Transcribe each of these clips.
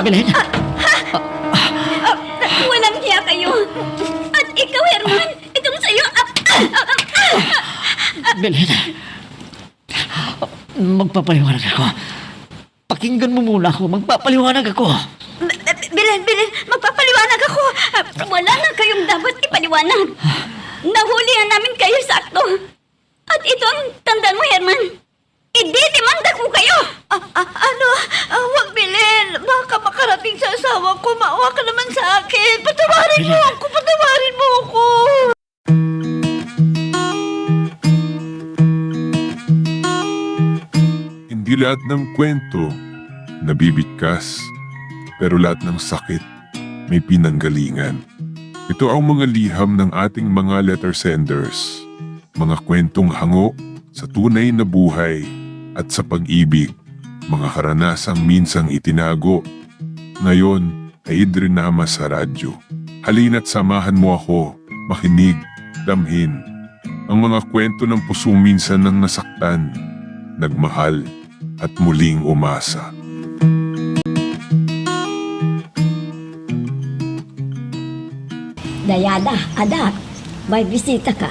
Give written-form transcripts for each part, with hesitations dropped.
Belen? Walang hiya kayo. At ikaw, Herman, itong sa'yo. Belen, magpapaliwanag ako. Pakinggan mo muna ako. Magpapaliwanag ako. Belen, magpapaliwanag ako. Wala na kayong dapat ipaliwanag. Nahulihan namin kayo sa akto. At ito ang tandaan mo, Herman. Ididimanda ko kayo. Huwag, Belen. Baka makarating sa asawa ko. Maawa ka naman sa akin. Patawarin mo ako. Patawarin mo ako. Hindi lahat ng kwento nabibigkas, pero lahat ng sakit may pinanggalingan. Ito ang mga liham ng ating mga letter senders, mga kwentong hango sa tunay na buhay at sa pag-ibig, mga karanasang minsang itinago, ngayon ay idrinama sa radyo. Halina't samahan mo ako, makinig, damhin, ang mga kwento ng pusong minsan nang nasaktan, nagmahal, at muling umasa. Dayana, anak, may bisita ka.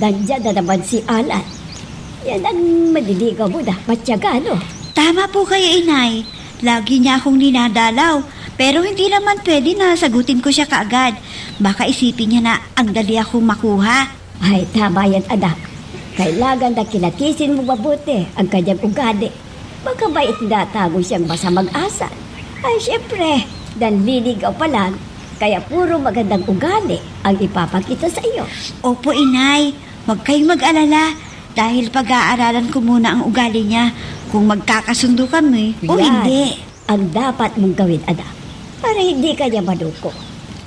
Nandiyan na naman si Alan. Yan ang maliligaw mo na, matyaga, no? Tama po kayo, Inay. Lagi niya akong ninadalaw. Pero hindi naman pwede na sagutin ko siya kaagad. Baka isipin niya na ang dali akong makuha. Ay, tama yan, anak. Kailangan na kilatisin mo mabuti ang kanyang ugali. Baka ba itinatago siyang masamang asal? Ay, syempre, nanliligaw pa lang, kaya puro magandang ugali ang ipapakita sa iyo. Opo, Inay. Huwag kayong mag-alala. Dahil pag-aaralan ko muna ang ugali niya kung magkakasundo kami o Yan hindi. ang dapat mong gawin, anak. Para hindi ka niya maluko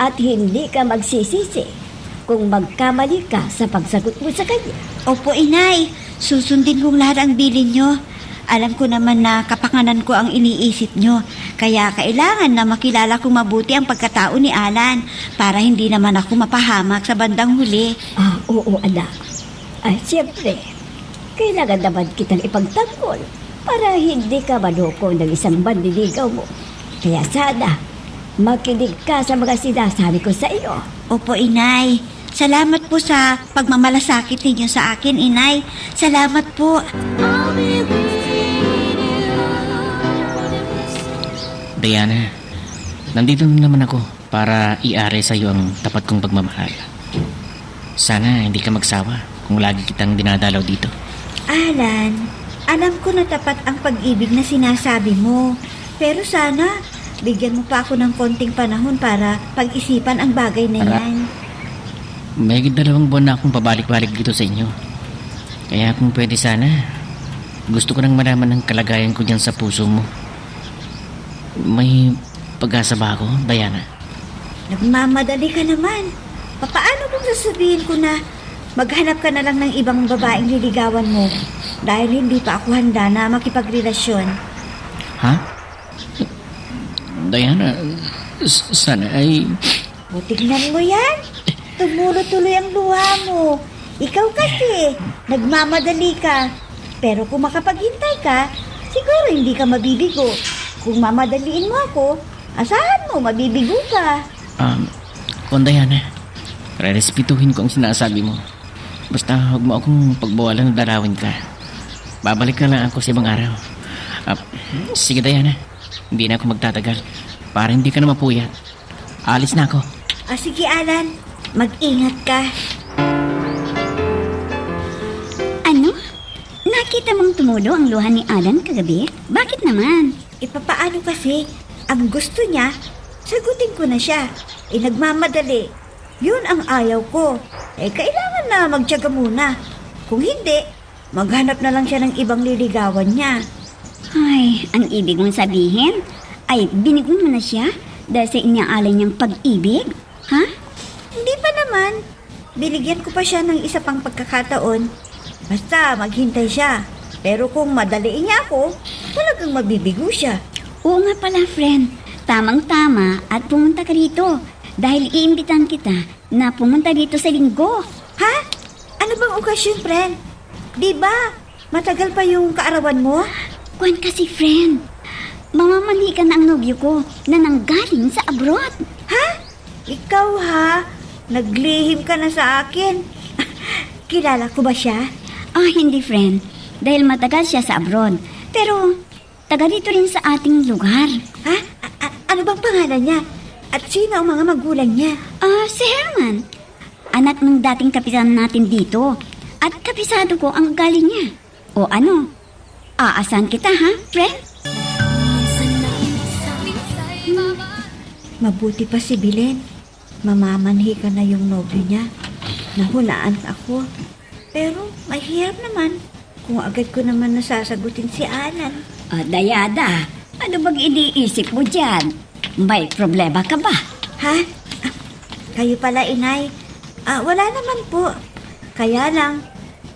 at hindi ka magsisisi kung magkamali ka sa pagsagot mo sa kanya. Opo, Inay. Susundin kong lahat ang bilin niyo. Alam ko naman na kapanganan ko ang iniisip niyo. Kaya kailangan na makilala kong mabuti ang pagkatao ni Alan para hindi naman ako mapahamak sa bandang huli. Oo, anak. Ay, siyempre, kailangan naman kitang ipagtanggol para hindi ka maloko ng isang manliligaw mo. Kaya sana, makinig ka sa mga sinasabi ko sa iyo. Opo, Inay. Salamat po sa pagmamalasakit ninyo sa akin, Inay. Salamat po. Diana, nandito na naman ako para i-ari sa iyo ang tapat kong pagmamahal. Sana hindi ka magsawa kung lagi kitang dinadalaw dito. Alan, alam ko na tapat ang pag-ibig na sinasabi mo. Pero sana, bigyan mo pa ako ng konting panahon para pag-isipan ang bagay na yan. May 2 buwan na akong pabalik-balik dito sa inyo. Kaya kung pwede sana, gusto ko nang malaman ang kalagayan ko dyan sa puso mo. May pag-asa ba ako, Diana? Nagmamadali ka naman. Paano kung sasabihin ko na maghanap ka na lang ng ibang babaeng liligawan mo dahil hindi pa ako handa na makipagrelasyon? Ha? Diana, sana ay... O tignan mo yan. Tumulo-tuloy ang luha mo. Ikaw kasi, nagmamadali ka. Pero kung makapaghintay ka, siguro hindi ka mabibigo. Kung mamadaliin mo ako, asahan mo, mabibigo ka. Kung Diana, respetuhin ko ang sinasabi mo. Basta huwag mo akong pagbawalan na dalawin ka. Babalik na lang ako sa ibang araw. Sige Diana, hindi na ako magtatagal para hindi ka na mapuyat. Alis na ako. Sige Alan, mag-ingat ka. Ano? Nakita mong tumulo ang luha ni Alan kagabi? Bakit naman? Papaano kasi, ang gusto niya, sagutin ko na siya. Nagmamadali. Yun ang ayaw ko. Kailangan na magtiyaga muna. Kung hindi, maghanap na lang siya ng ibang liligawan niya. Ay, ang ibig mong sabihin ay binigon mo na siya dahil sa inaalay niyang pag-ibig? Ha? Hindi pa naman. Binigyan ko pa siya ng isa pang pagkakataon. Basta maghintay siya. Pero kung madaliin niya ako, talagang mabibigo siya. Oo nga pala, friend. Tamang-tama at pumunta ka rito dahil iimbitahan kita na pumunta dito sa linggo. Ha? Ano bang okasyon, friend? Di ba? Matagal pa yung kaarawan mo? Kuwan kasi, friend. Mamamanhi ka na ang nobyo ko na nanggaling sa abroad. Ha? Ikaw ha? Naglihim ka na sa akin. Kilala ko ba siya? Hindi friend. Dahil matagal siya sa abroad. Pero, taga dito rin sa ating lugar. Ha? Ano bang pangalan niya? At sino ang mga magulang niya? Si Herman. Anak ng dating kapitan natin dito. At kapisado ko ang galing niya. O ano? Aasahan kita ha, friend? Mabuti pa si Belen. Mamamanhi ka na yung nobyo niya. Nahulaan ako. Pero mahirap naman kung agad ko naman nasasagutin si Alan. Dayada, ano bang iniisip mo dyan? May problema ka ba? Ha? Kayo pala, inay. Wala naman po. Kaya lang,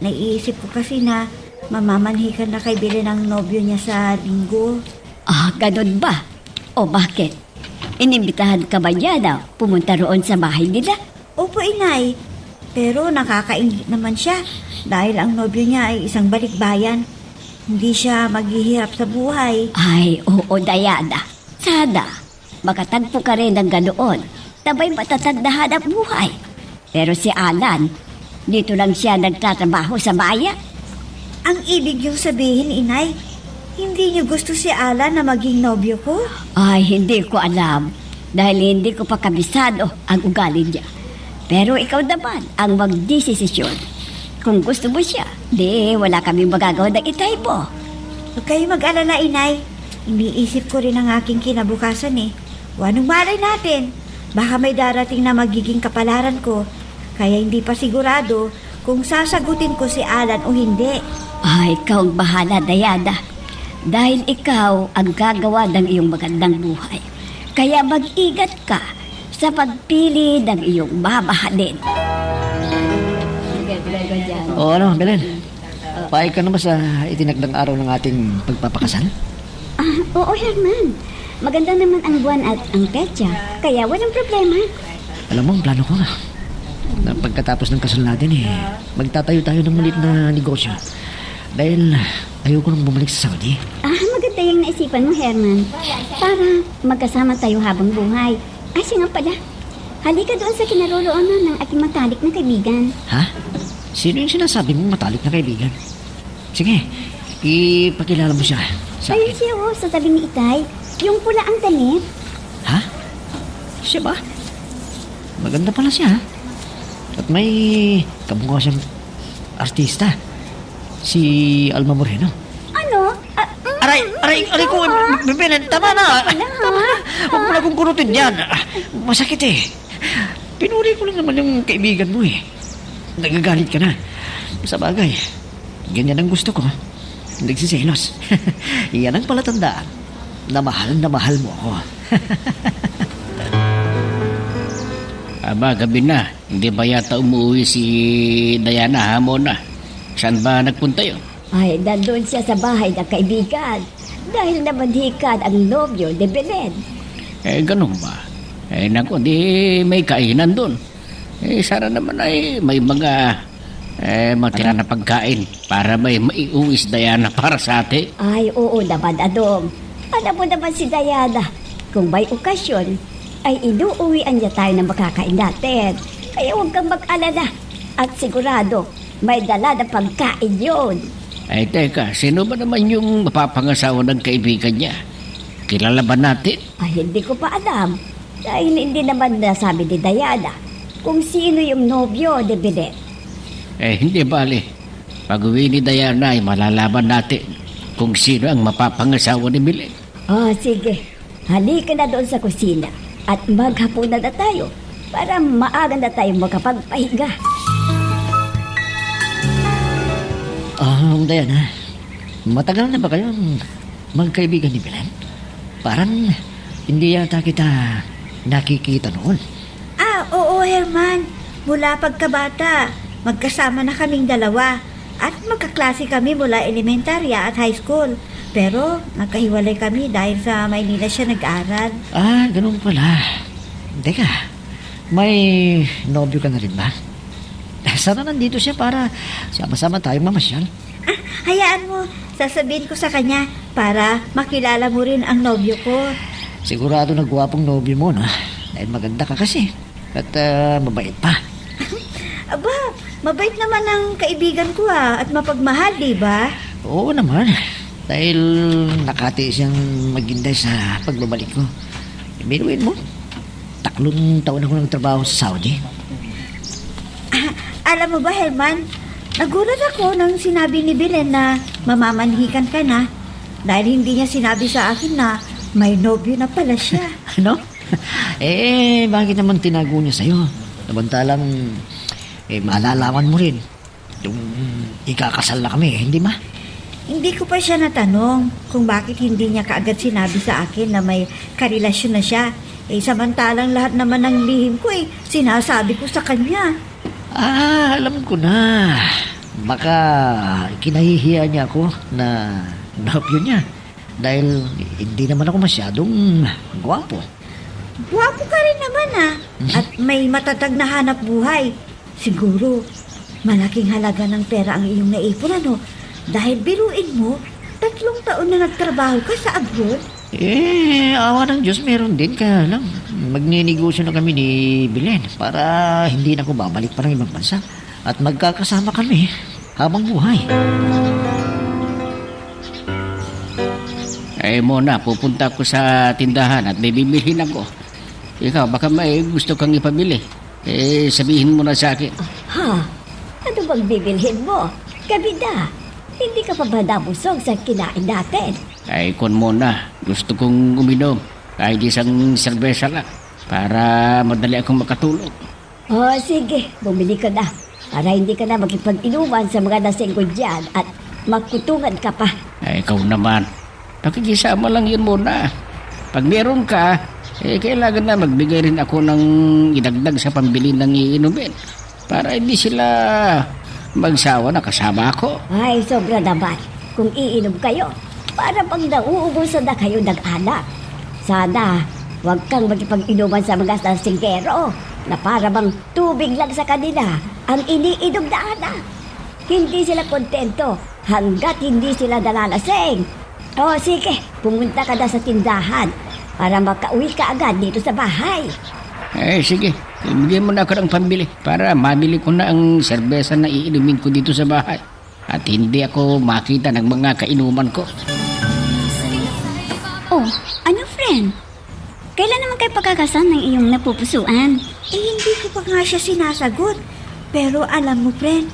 naiisip ko kasi na mamamanhi ka na kay Belen ang nobyo niya sa linggo. Ganun ba? O bakit? Inimbitahan ka ba niya na pumunta roon sa bahay nila? Opo, inay. Pero nakakaingit naman siya dahil ang nobyo niya ay isang balikbayan. Hindi siya maghihirap sa buhay. Ay, oo, Dayada. Sana, makatagpo ka rin ng ganoon. Tabay matatag na hanap buhay. Pero si Alan, dito lang siya nagtatrabaho sa bayan. Ang ibig yung sabihin, inay, hindi niyo gusto si Alan na maging nobyo ko? Ay, hindi ko alam. Dahil hindi ko pa kabisado ang ugali niya. Pero ikaw naman ang magdesisyon. Kung gusto mo siya, di wala kaming magagawa ng itay mo. Huwag kayo mag-alala, inay. Iniisip ko rin ang aking kinabukasan eh. Anong malay natin? Baka may darating na magiging kapalaran ko. Kaya hindi pa sigurado kung sasagutin ko si Alan o hindi. Ay, ikaw ang bahala, Dayada. Dahil ikaw ang gagawa ng iyong magandang buhay. Kaya mag-ingat ka sa pagpili ng iyong mamahalin. O ano, Belen? Paay ka na ba sa itinagdang araw ng ating pagpapakasal? Oo, Herman. Maganda naman ang buwan at ang petsa. Kaya walang problema. Alam mo, ang plano ko na pagkatapos ng kasal natin magtatayo tayo ng maliit na negosyo. Dahil ayoko nang bumalik sa Saudi. Maganda yung naisipan mo, Herman. Para magkasama tayo habang buhay. Siya nga pala. Halika doon sa kinaroroonan ng aking matalik na kaibigan. Ha? Sino yung sinasabi mong matalik na kaibigan? Sige, ipakilala mo siya sa Ayun akin. siya, sa tabi ni Itay. Yung pula ang damit. Ha? Siya ba? Maganda pala siya. At may kamukha siyang artista. Si Alma Moreno. Ano? Aray ko, Belen, tama na. Huwag mo na kong kurutin dyan. Masakit eh. Pinuri ko lang naman yung kaibigan mo eh. Nagagalit ka na. Sa bagay, ganyan ang gusto ko. Nagsiselos. Yan ang palatandaan na mahal mo ako. Gabi na. Hindi ba yata umuwi si Diana hamon na? Saan ba nagpunta yun? Ay, nandun siya sa bahay ng kaibigan. Dahil namanhikan ang nobyo de Belen. Ganun ba? Naku, di may kainan doon. Sana naman ay may mga matira na pagkain para may maiuwi si Diana para sa atin. Ay, oo naman, Adong. Alam mo naman si Diana, kung may okasyon, ay inuuwian niya tayo ng makakain natin. Kaya huwag kang mag-alala. At sigurado, may dala na pagkain yun. Teka, sino ba naman yung mapapangasawa ng kaibigan niya? Kilala ba natin? Ay, hindi ko pa alam. Dahil hindi naman nasabi ni Diana kung sino yung nobyo de Belen. Hindi bale. Pag-uwi ni Diana ay malalaman natin kung sino ang mapapangasawa ni Belen. Sige. Halika na doon sa kusina at maghapunan na tayo para maaga na tayo makapagpahinga. Diana, matagal na ba kayong magkaibigan ni Belen? Parang hindi yata kita nakikita noon. Oo, Herman. Mula pagkabata, magkasama na kaming dalawa. At magkaklase kami mula elementarya at high school. Pero nagkahiwalay kami dahil sa Maynila siya nag-aral. Ganun pala. Teka, may nobyo ka na rin ba? Sana nandito siya para sama-sama tayong mamasyal. Hayaan mo, sasabihin ko sa kanya para makilala mo rin ang nobyo ko. Sigurado na gwapong nobyo mo, na? Dahil maganda ka kasi. At mabait pa. Aba, mabait naman ang kaibigan ko at mapagmahal, di ba? Oo naman. Dahil nakati siyang maghintay sa pagbabalik ko. Binuin mo, 3 taon ako nagtrabaho sa Saudi. Alam mo ba, Herman, nagulat ako nang sinabi ni Belen na mamamanhikan ka na dahil hindi niya sinabi sa akin na may nobyo na pala siya. Ano? Bakit naman tinago niya sa'yo? Samantalang, malalaman mo rin. Yung ikakasal na kami, hindi ma? Hindi ko pa siya natanong kung bakit hindi niya kaagad sinabi sa akin na may karelasyon na siya. Samantalang lahat naman ng lihim ko sinasabi ko sa kanya. Alam ko na. Baka kinahihiya niya ako na nobyo niya. Dahil hindi naman ako masyadong gwapo. Gwapo ka rin naman at may matatag na hanap buhay. Siguro, malaking halaga ng pera ang iyong naipon, ano? Dahil biruin mo, 3 taon na nagtrabaho ka sa abroad. Awa ng Diyos, meron din. Kaya lang, magninegosyo na kami ni Belen para hindi na ako babalik pa ng ibang bansa. At magkakasama kami habang buhay. Mona, pupunta ako sa tindahan at may bibilhin ako. Ikaw, baka may gusto kang ipabili. Sabihin mo na sa akin. Ha? Ano bang bibilhin mo? Kabida, hindi ka pa ba nabusog sa kinain natin? Kon muna, gusto kong uminom. Kahit isang serbesa lang. Para madali akong makatulog. Sige, bumili ka na. Para hindi ka na makipag-inuman sa mga nasenggo dyan at magkutungan ka pa. Ikaw naman. Pakikisama lang yun muna. Pag meron ka, kailangan na magbigay rin ako ng idagdag sa pambili ng iinumin. Para hindi sila magsawa na kasama ako. Ay, sobra naman. Kung iinom kayo, para pag nauubusan na kayo ng alak. Sana, huwag kang magipag-inuman sa mga nasinggero na para bang tubig lang sa kanila ang iniinom na alak. Hindi sila kontento hanggat hindi sila nalalasing. Sige, pumunta ka na sa tindahan para makauwi ka agad dito sa bahay. Sige. Bigyan mo na ako ng pambili para mabili ko na ang serbesa na iinumin ko dito sa bahay. At hindi ako makita ng mga kainuman ko. Ano friend? Kailan naman kayo pagkakasal ng iyong napupusuan? Hindi ko pa nga siya sinasagot. Pero alam mo, friend,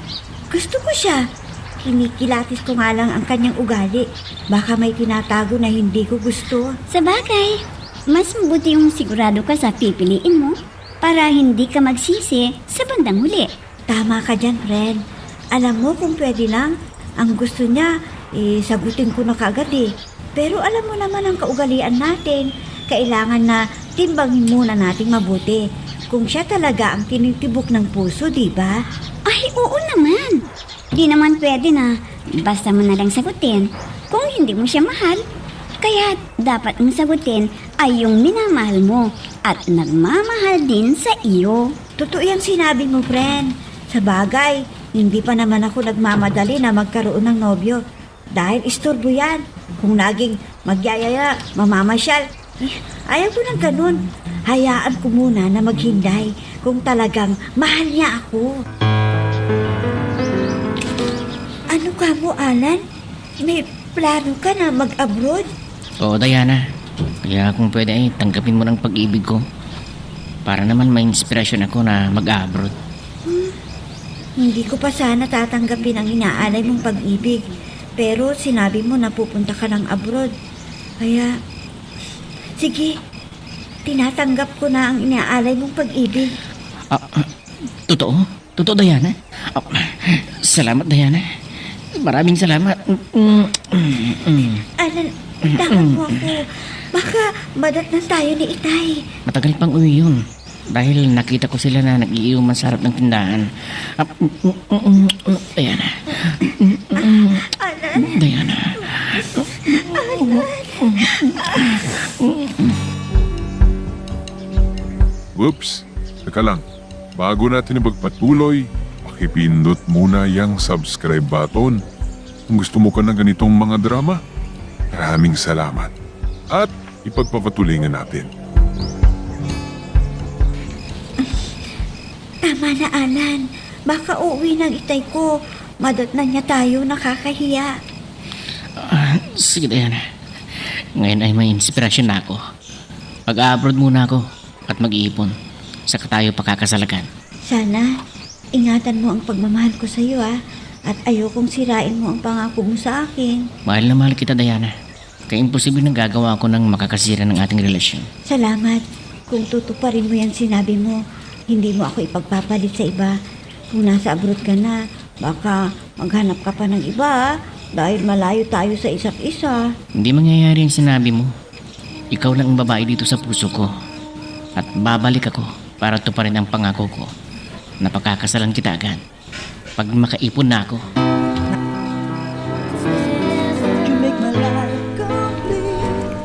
gusto ko siya. Kinikilatis ko nga lang ang kanyang ugali. Baka may tinatago na hindi ko gusto. Sa bagay, mas mabuti yung sigurado ka sa pipiliin mo para hindi ka magsisi sa bandang huli. Tama ka dyan, friend. Alam mo kung pwede lang, ang gusto niya, sagutin ko na kaagad Pero alam mo naman ang kaugalian natin. Kailangan na timbangin muna nating mabuti. Kung siya talaga ang tinitibok ng puso, di ba? Ay, oo naman. Di naman pwede na basta mo na lang sagutin kung hindi mo siya mahal. Kaya dapat mong sagutin ay yung minamahal mo at nagmamahal din sa iyo. Totoo yung sinabi mo, friend. Sa bagay, hindi pa naman ako nagmamadali na magkaroon ng nobyo. Dahil istorbo yan. Kung naging magyayaya, mamamasyal, ayaw ko ng ganun. Hayaan ko muna na maghinday kung talagang mahal niya ako. Ano ka mo, Alan? May plano ka na mag-abroad? Oo, Diana. Kaya kung pwede tanggapin mo ng pag-ibig ko. Para naman may inspirasyon ako na mag-abroad. Hindi ko pa sana tatanggapin ang inaalay mong pag-ibig. Pero sinabi mo na pupunta ka ng abroad. Kaya, sige, tinatanggap ko na ang inaalay mong pag-ibig. Totoo? Totoo, Diana? Salamat, Diana. Maraming salamat. Alan, tawag mo ako. Baka madatnan tayo ni Itay. Matagal pang uwi yun. Dahil nakita ko sila na nag-iiuman sa harap ng tindahan. Diana. Alan. Diana. Whoops! Teka lang. Bago natin magpatuloy, pakipindot muna yung subscribe button Kung gusto mo ka ng ganitong mga drama, maraming salamat. At ipagpapatuloy nga natin. Tama na, Alan. Baka uuwi ng itay ko. Madot na niya tayo, nakakahiya. Sige, Diana. Ngayon ay may inspirasyon na ako. Mag-abroad muna ako at mag-iipon. Saka tayo pakakasalagan. Sana, ingatan mo ang pagmamahal ko sa iyo, ah. At ayokong sirain mo ang pangako mo sa akin. Mahal na mahal kita, Diana. Kaya imposible nang gagawa ko ng makakasira ng ating relasyon. Salamat. Kung tutuparin mo yung sinabi mo, hindi mo ako ipagpapalit sa iba. Kung nasa abroad ka na, baka maghanap ka pa ng iba, ah. Dahil malayo tayo sa isa't isa. Hindi mangyayari ang sinabi mo. Ikaw lang ang babae dito sa puso ko. At babalik ako para tuparin ang pangako ko na pagkakasalan kita agad. Pag makaipon na ako.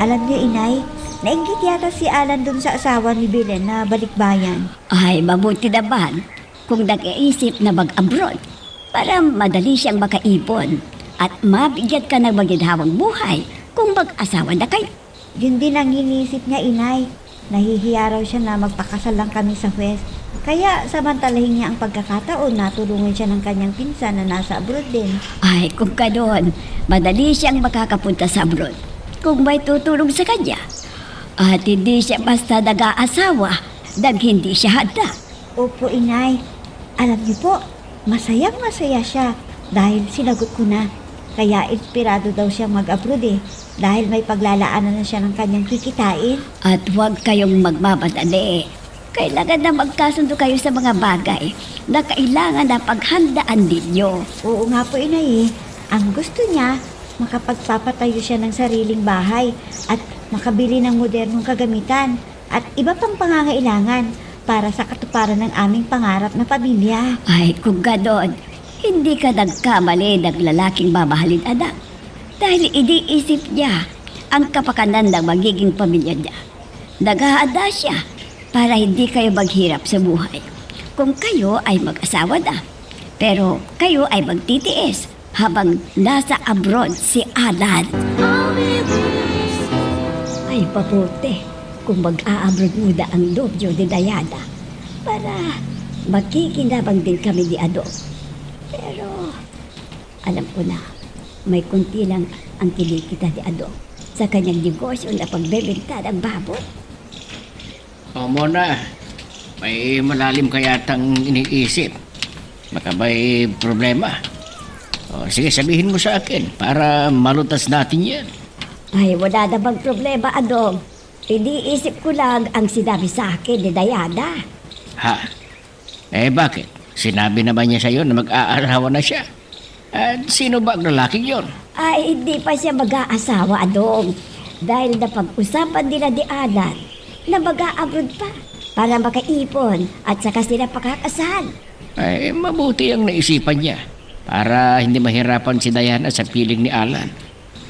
Alam niyo, Inay, nainggit yata si Alan dun sa asawa ni Belen na balikbayan. Ay, mabuti naman kung nag-iisip na mag-abroad para madali siyang makaipon at mabigyan ka ng maginhawang buhay kung mag-asawa na kayo. Yun din ang inisip niya, Inay. Nahihiya raw siya na magpakasal lang kami sa West. Kaya samantalahin niya ang pagkakataon na tulungan siya ng kanyang pinsan na nasa abroad din. Ay, kung ganoon, madali siyang makakapunta sa abroad kung may tutulong sa kanya. At hindi siya basta nag-aasawa nang hindi siya handa. Opo, Inay. Alam niyo po, masayang masaya siya dahil sinagot ko na. Kaya inspirado daw siyang mag-abroad dahil may paglalaanan na siya ng kanyang kikitain. At huwag kayong magmamadali. Kailangan na magkasundo kayo sa mga bagay na kailangan na paghandaan ninyo. Oo nga po, Inay. Ang gusto niya, makapagpapatayo siya ng sariling bahay at makabili ng modernong kagamitan at iba pang pangangailangan para sa katuparan ng aming pangarap na pamilya. Ay, kung gano'n, hindi ka nagkamali ng lalaking mamahalin anak. Dahil iniisip niya ang kapakanan ng magiging pamilya niya. Naghahanda siya para hindi kayo maghirap sa buhay. Kung kayo ay mag-asawa na, pero kayo ay magtitiis habang nasa abroad si Alan. Ay, pabuti kung mag-a-abroad muna ang nobyo ni Diana para makikinabang din kami ni Ado. Pero alam ko na, may kunti lang ang kinikita ni Ado sa kanyang negosyo na pagbebenta ng baboy. O muna, may malalim kaya tang iniisip. Baka may problema. O sige, sabihin mo sa akin para malutas natin yan. Ay, wala namang problema, Adong. Iniisip ko lang ang sinabi sa akin ni Diana. Ha? Eh bakit? Sinabi naman niya sa'yo na mag-aarawa na siya. At sino ba ang lalaking yon? Ay, hindi pa siya mag-aasawa, Adong. Dahil napag-usapan nila ni Alan na mag-a-abroad pa para makaipon at saka sila pakakasal. Ay, mabuti ang naisipan niya para hindi mahirapan si Diana sa piling ni Alan.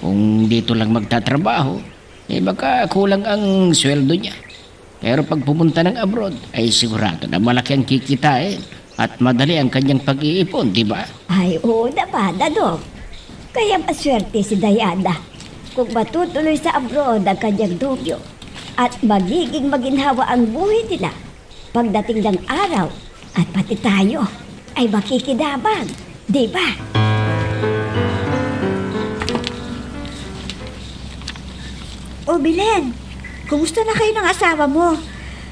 Kung dito lang magtatrabaho, eh baka kulang ang sweldo niya. Pero pag pumunta ng abroad, ay sigurado na malaki ang kikitain at madali ang kanyang pag-iipon, di ba? Ay, oo naman, Adong. Kaya maswerte si Diana kung matutuloy sa abroad ang kanyang nobyo at magiging maginhawa ang buhay nila pagdating ng araw at pati tayo ay makikinabang, di ba? O Belen, kumusta na kayo ng asawa mo?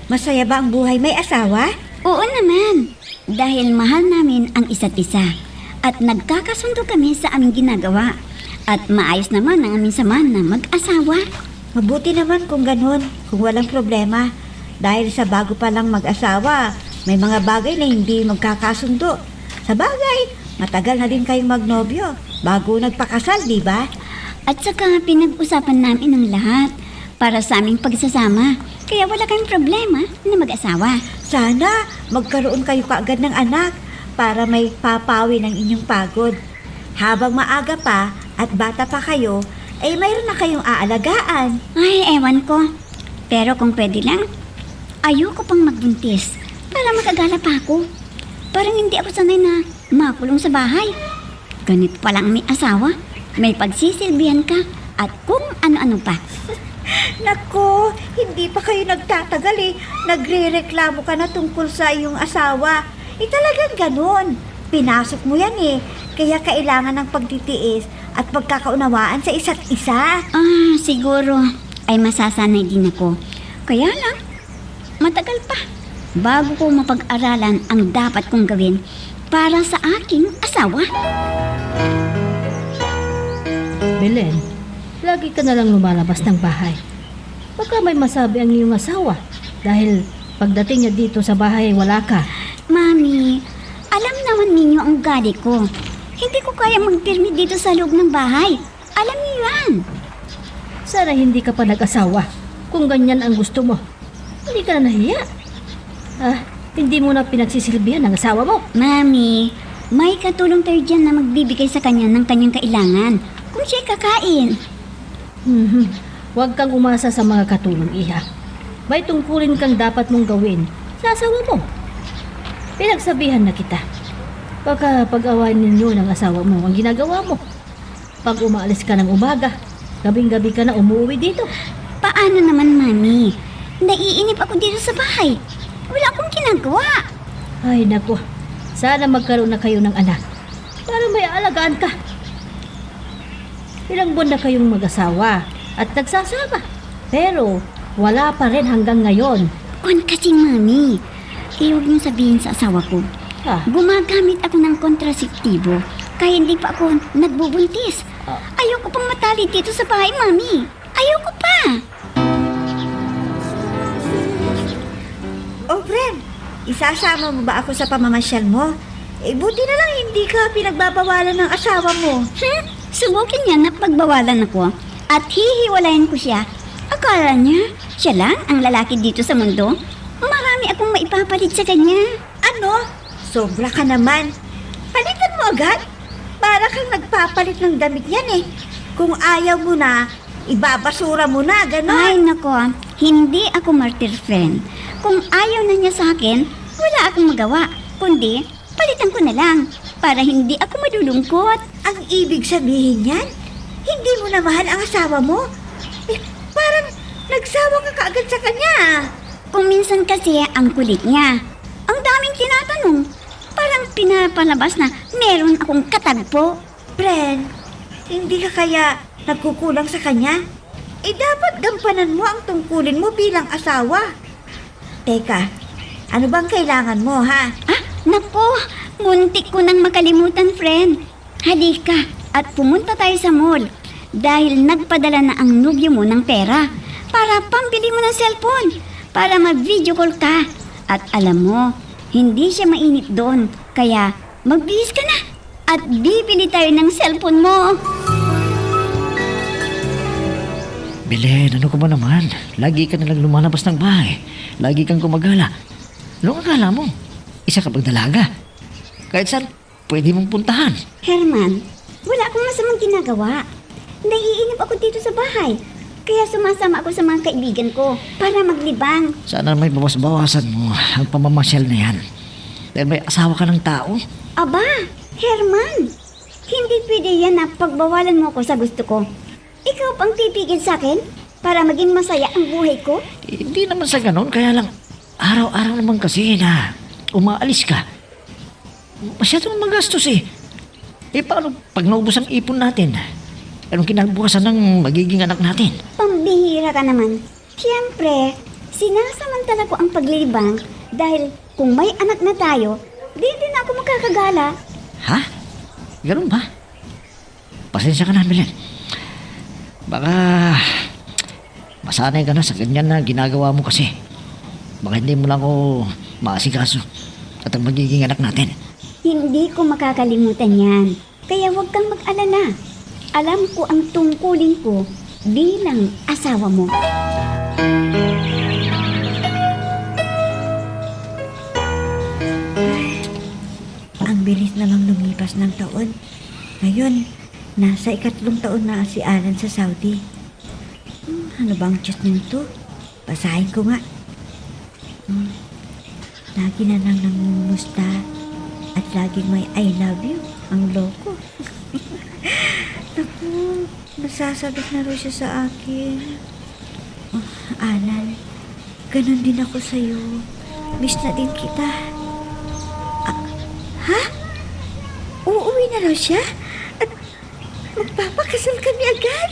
Masaya ba ang buhay may asawa? Oo naman, dahil mahal namin ang isa't isa at nagkakasundo kami sa aming ginagawa at maayos naman ang aming samahan na mag-asawa. Mabuti naman kung ganun, kung walang problema. Dahil sa bago pa lang mag-asawa, may mga bagay na hindi magkakasundo. Sa bagay, matagal na din kayong magnobyo bago nagpakasal, di ba? At saka pinag-usapan namin ang lahat para sa aming pagsasama. Kaya wala kayong problema na mag-asawa. Sana magkaroon kayo kaagad ng anak para may papawi ng inyong pagod. Habang maaga pa at bata pa kayo, ay mayroon na kayong aalagaan. Ay, ewan ko. Pero kung pwede lang, ayoko pang magbuntis para magagala pa ako. Parang hindi ako sanay na makulong sa bahay. Ganito palang may asawa, may pagsisilbihan ka, at kung ano-ano pa. Nako, hindi pa kayo nagtatagal eh. Nagre-reklamo ka na tungkol sa iyong asawa. Talagang ganun. Pinasok mo yan eh. Kaya kailangan ng pagtitiis at pagkakaunawaan sa isa't isa. Siguro ay masasanay din ako. Kaya lang, matagal pa bago ko mapag-aralan ang dapat kong gawin para sa aking asawa. Belen, lagi ka na lang lumalabas ng bahay. Baka may masabi ang iyong asawa dahil pagdating niya dito sa bahay wala ka. Mami, alam naman ninyo ang ugali ko. Hindi ko kaya magpirmi dito sa loob ng bahay. Alam niyo yan. Sana hindi ka pa nag-asawa kung ganyan ang gusto mo. Hindi ka na nahiya. Hindi mo na pinagsisilbihan ng asawa mo. Mami, may katulong tayo dyan na magbibigay sa kanya ng kanyang kailangan kung siya'y kakain. Huwag kang umasa sa mga katulong, iha. May tungkulin kang dapat mong gawin sa asawa mo. Pinagsabihan na kita. Baka pag-awain ninyo ng asawa mo ang ginagawa mo. Pag umaalis ka ng umaga, gabing-gabi ka na umuwi dito. Paano naman, Mami? Naiinip ako dito sa bahay. Wala akong ginagawa. Ay, naku. Sana magkaroon na kayo ng anak para may aalagaan ka. Ilang buwan na kayong mag-asawa at nagsasama. Pero wala pa rin hanggang ngayon. Kung kasing, Mami, huwag niyong sabihin sa asawa ko. Gumagamit ako ng kontraseptibo kaya hindi pa ako nagbubuntis. Ayoko pang matali dito sa bahay, Mami. Ayoko pa. Oh, friend, isasama mo ba ako sa pamamasyal mo? Buti na lang hindi ka pinagbabawalan ng asawa mo. Subukin niya na pagbawalan ako at hihiwalayan ko siya. Akala niya, siya lang ang lalaki dito sa mundo? Marami akong maipapalit sa kanya. Ano? Sobra ka naman. Palitan mo agad. Para kang nagpapalit ng damit yan eh. Kung ayaw mo na, ibabasura mo na, Ay, gano'n. nako, hindi ako martyr, friend. Kung ayaw na niya sa akin, wala akong magawa. Kundi, palitan ko na lang para hindi ako madulungkot. Ang ibig sabihin yan, hindi mo na mahal ang asawa mo? Parang nagsawa ka kaagad sa kanya. Kung minsan kasi ang kulit niya. Ang daming tinatanong. Parang pinapalabas na meron akong katagpo. Friend, hindi ka kaya nagkukulang sa kanya? Dapat gampanan mo ang tungkulin mo bilang asawa. Teka, ano bang kailangan mo, ha? Naku, muntik ko nang makalimutan, friend. Halika at pumunta tayo sa mall dahil nagpadala na ang nobyo mo ng pera para pambili mo ng cellphone para mag-video call ka. At alam mo, hindi siya mainit doon kaya magbihis ka na at bibili tayo ng cellphone mo. Belen, ano ka ba naman? Lagi ka nalang lumalabas ng bahay. Lagi kang gumagala. Anong akala mo? Isa ka bang dalaga? Kahit saan, pwede mong puntahan. Herman, wala akong masamang ginagawa. Naiinip ako dito sa bahay. Kaya sumasama ako sa mga kaibigan ko para maglibang. Sana may bawas-bawasan mo ang pamamasyal na yan. Dahil may asawa ka ng tao. Aba, Herman, hindi pwede yan na pagbawalan mo ako sa gusto ko. Ikaw pang pipigil sa akin para maging masaya ang buhay ko? Hindi naman sa ganon, kaya lang araw-araw naman kasi na umaalis ka. Masyadong magastos eh. Paano pag naubos ang ipon natin? Anong kinabukasan ng magiging anak natin? Pambihira ka naman. Siyempre, sinasamantala ko ang paglilibang dahil kung may anak na tayo, di din ako makakagala. Ha? Ganun ba? Pasensya ka na, Belen. Baka masanay ka na sa ganyan na ginagawa mo kasi. Baka hindi mo lang ako maasikaso at ang magiging anak natin. Hindi ko makakalimutan yan. Kaya huwag kang mag-alala. Alam ko ang tungkulin ko bilang asawa mo. Ang bilis namang lumipas ng taon. Ngayon, nasa 3 taon na si Alan sa Saudi. Ano bang chat nito? Basahin ko nga. Lagi na lang nangumusta at laging may I love you. Ang loko. Naku, nasasabik na rin siya sa akin. Oh, Alan, ganun din ako sa'yo. Miss na din kita. Ha? Uuwi na raw siya? At magpapakasal kami agad?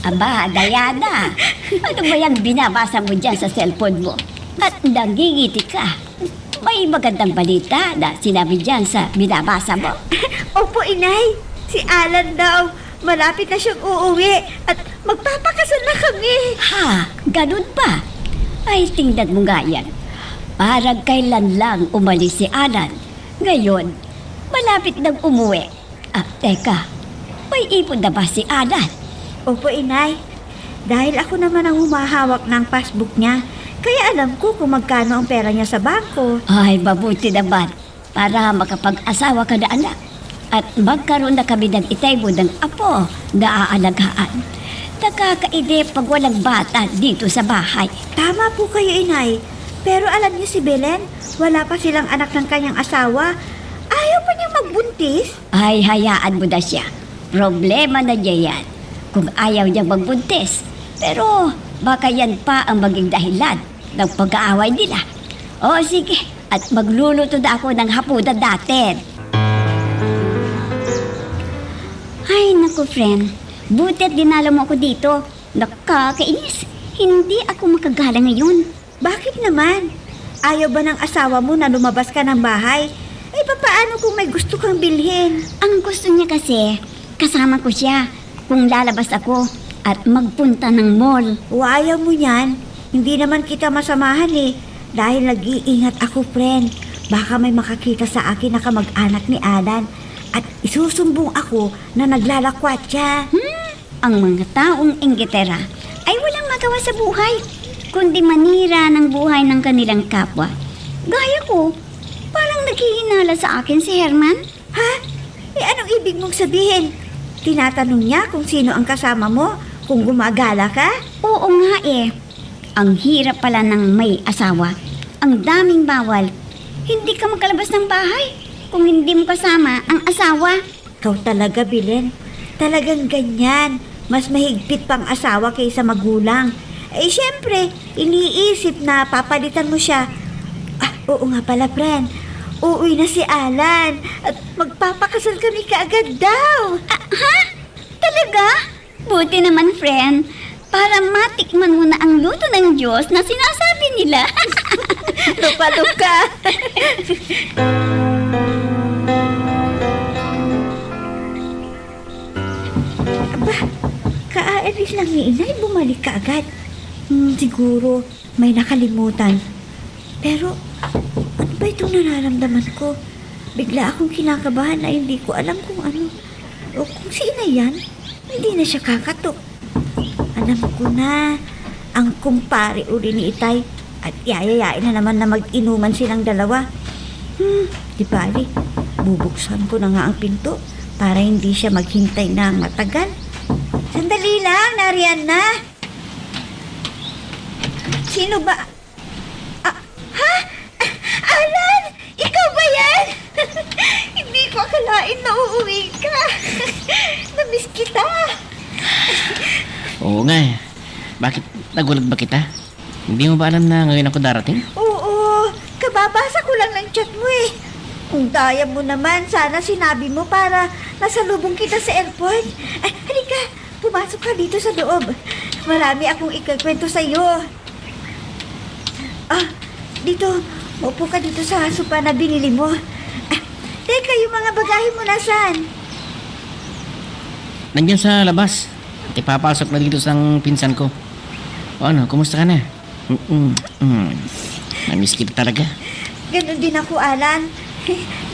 Aba, Diana, ano ba yung binabasa mo dyan sa cellphone mo? At nangingiti ka. May magandang balita na sinabi dyan sa binabasa mo. Opo, inay. Si Alan daw. Malapit na siyang uuwi at magpapakasal na kami. Ha? Ganun pa? Ay, tingnan mo nga yan. Parang kailan lang umalis si Alan. Ngayon, malapit nang umuwi. Teka, may ipon na ba si Alan? Opo, inay. Dahil ako naman ang humahawak ng passbook niya, kaya alam ko kung magkano ang pera niya sa bangko. Ay, mabuti naman para makapag-asawa ka na anak. At magkaroon na kami ng itay mo ng apo na aalagaan. Nakakaidip pag walang bata dito sa bahay. Tama po kayo, inay. Pero alam niyo si Belen, wala pa silang anak ng kanyang asawa. Ayaw pa niyang magbuntis. Ay, hayaan mo na siya. Problema na niya yan kung ayaw niyang magbuntis. Pero baka yan pa ang maging dahilan ng pag-aaway nila. O sige, at magluluto na ako ng hapunan natin. Ay, naku friend. Buti at dinala mo ako dito. Nakakainis. Hindi ako makagala ngayon. Bakit naman? Ayaw ba ng asawa mo na lumabas ka ng bahay? Eh, papaano kung may gusto kang bilhin? Ang gusto niya kasi, kasama ko siya kung lalabas ako at magpunta ng mall. O ayaw mo yan? Hindi naman kita masamahan eh. Dahil nag-iingat ako, friend. Baka may makakita sa akin na kamag-anak ni Alan. At isusumbong ako na naglalakwat siya. Ang mga taong inggitera ay walang magawa sa buhay, kundi manira ng buhay ng kanilang kapwa. Gaya ko, parang naghihinala sa akin si Herman. Ha? Eh, anong ibig mong sabihin? Tinatanong niya kung sino ang kasama mo, kung gumagala ka? Oo nga eh. Ang hirap pala ng may asawa. Ang daming bawal. Hindi ka makalabas ng bahay kung hindi mo kasama ang asawa. Ikaw talaga, Belen. Talagang ganyan. Mas mahigpit pang asawa kaysa magulang. Eh, syempre, iniisip na papalitan mo siya. Oo nga pala, friend. Uuwi na si Alan. At magpapakasal kami kaagad daw. Ha? Talaga? Buti naman, friend. Para matikman mo na ang luto ng Diyos na sinasabi nila. Lupa-luka. Aba, kaalis lang ni inay, bumalik ka agad. Siguro may nakalimutan. Pero, ano ba itong nararamdaman ko? Bigla akong kinakabahan na hindi ko alam kung ano. O kung si inay yan, hindi na siya kakatok. Alam ko na, ang kumpare uli ni Itay at yayayain na naman na mag-inuman silang dalawa. Di bali, bubuksan ko na nga ang pinto para hindi siya maghintay na matagal. Sandali lang, nariyan na. Sino ba? Ha? Alan! Ikaw ba yan? Hindi ko akalain na uuwi ka. Namiss kita. Oo nga eh. Bakit nagulat ba kita? Hindi mo ba alam na ngayon ako darating? Oo, kababasa ko lang ng chat mo eh. Ang daya mo naman, sana sinabi mo para nasalubong kita sa airport. Halika, pumasok ka dito sa loob. Marami akong ikakwento sa'yo. Dito, upo ka dito sa sopa na binili mo. Teka, yung mga bagahe mo nasaan? Nandiyan sa labas. At ipapasok na dito sa pinsan ko. O ano, kumusta ka na? Namiss kita talaga. Ganon din ako, Alan.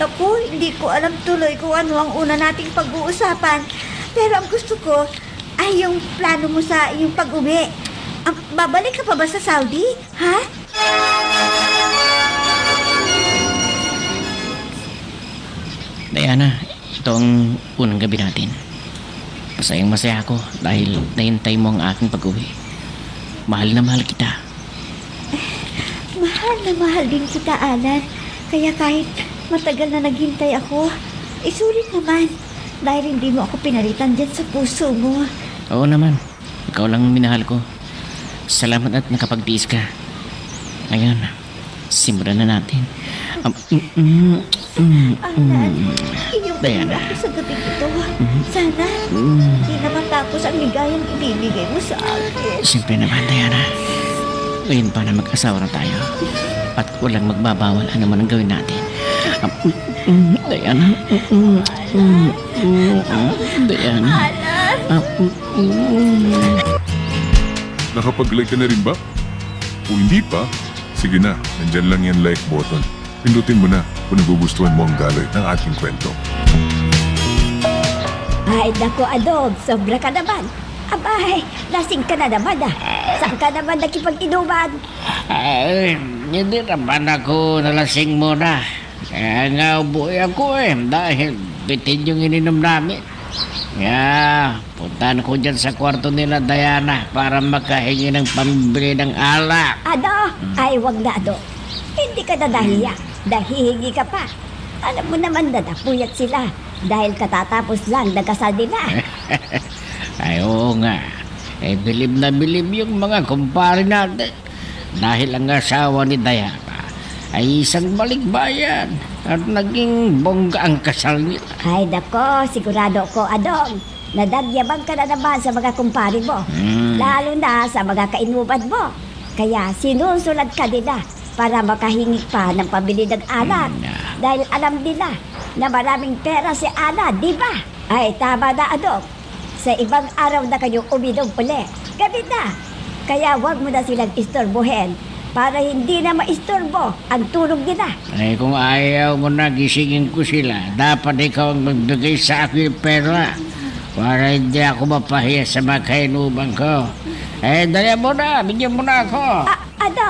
Naku, hindi ko alam tuloy kung ano ang una nating pag-uusapan. Pero ang gusto ko ay yung plano mo sa iyong pag-uwi. Babalik ka pa ba sa Saudi? Ha? Diana, ito ang unang gabi natin. Masayang masaya ako dahil nahintay mo ang aking pag-uwi. Mahal na mahal kita. Mahal na mahal din kita, Alan. Kaya kahit Matagal na naghintay ako. Isulit naman. Dahil hindi mo ako pinalitan dyan sa puso mo. Oo naman. Ikaw lang ang minahal ko. Salamat at nakapagtiis ka. Ngayon, simulan na natin. Anan, iyong Diana. ako sa gabing ito. Sana, hindi na matapos ang ligayang ibibigay mo sa akin. Siyempre naman, Diana. Ngayon pa na mag-asawa na tayo. At walang magbabawal ano man ang gawin natin. Diana. Diana. Nakapag-like ka na rin ba? Kung hindi pa, sige na, nandyan lang yan like button. Pindutin mo na kung nagugustuhan mo ang daloy ng ating kwento. Ay, naku, Adog, sobra ka naman. Abay, lasing ka na naman ah. Saan ka naman nakipag-inuman? Ay, hindi naman ako nalasing muna. Kaya nga ubuhay ako dahil bitin yung ininom namin. Kaya, puntahan ko dyan sa kwarto nila Diana para makahingi ng pambili ng alak. Ano? Ay, wag na, Adog. Hindi ka na nahiya. Dahihingi ka pa. Alam mo naman na napuyat sila dahil katatapos lang nagkasal nila. Ay, oo nga. Bilib na bilib yung mga kumpare natin. Dahil ang asawa ni Diana ay isang balikbayan at naging bongga ang kasal nila. Ay, nako, sigurado ko, Adong. Nadadyabang ka na naman sa mga kumpare mo. Lalo na sa mga kainuman mo. Kaya sinusulat ka nila para makahingi pa ng pabili ng alak. Dahil alam nila na maraming pera si Ana, di ba? Ay, tama na, Adong. Sa ibang araw na kayong uminom uli. Gabi na. Kaya wag mo na silang istorbohin para hindi na maistorbo ang tulog nila. Ay, kung ayaw mo na gisingin ko sila, dapat ikaw ang magbigay sa akin yung pera para hindi ako mapahiya sa mga kainuman ko. Dali mo na, bigyan mo na ako. Ano?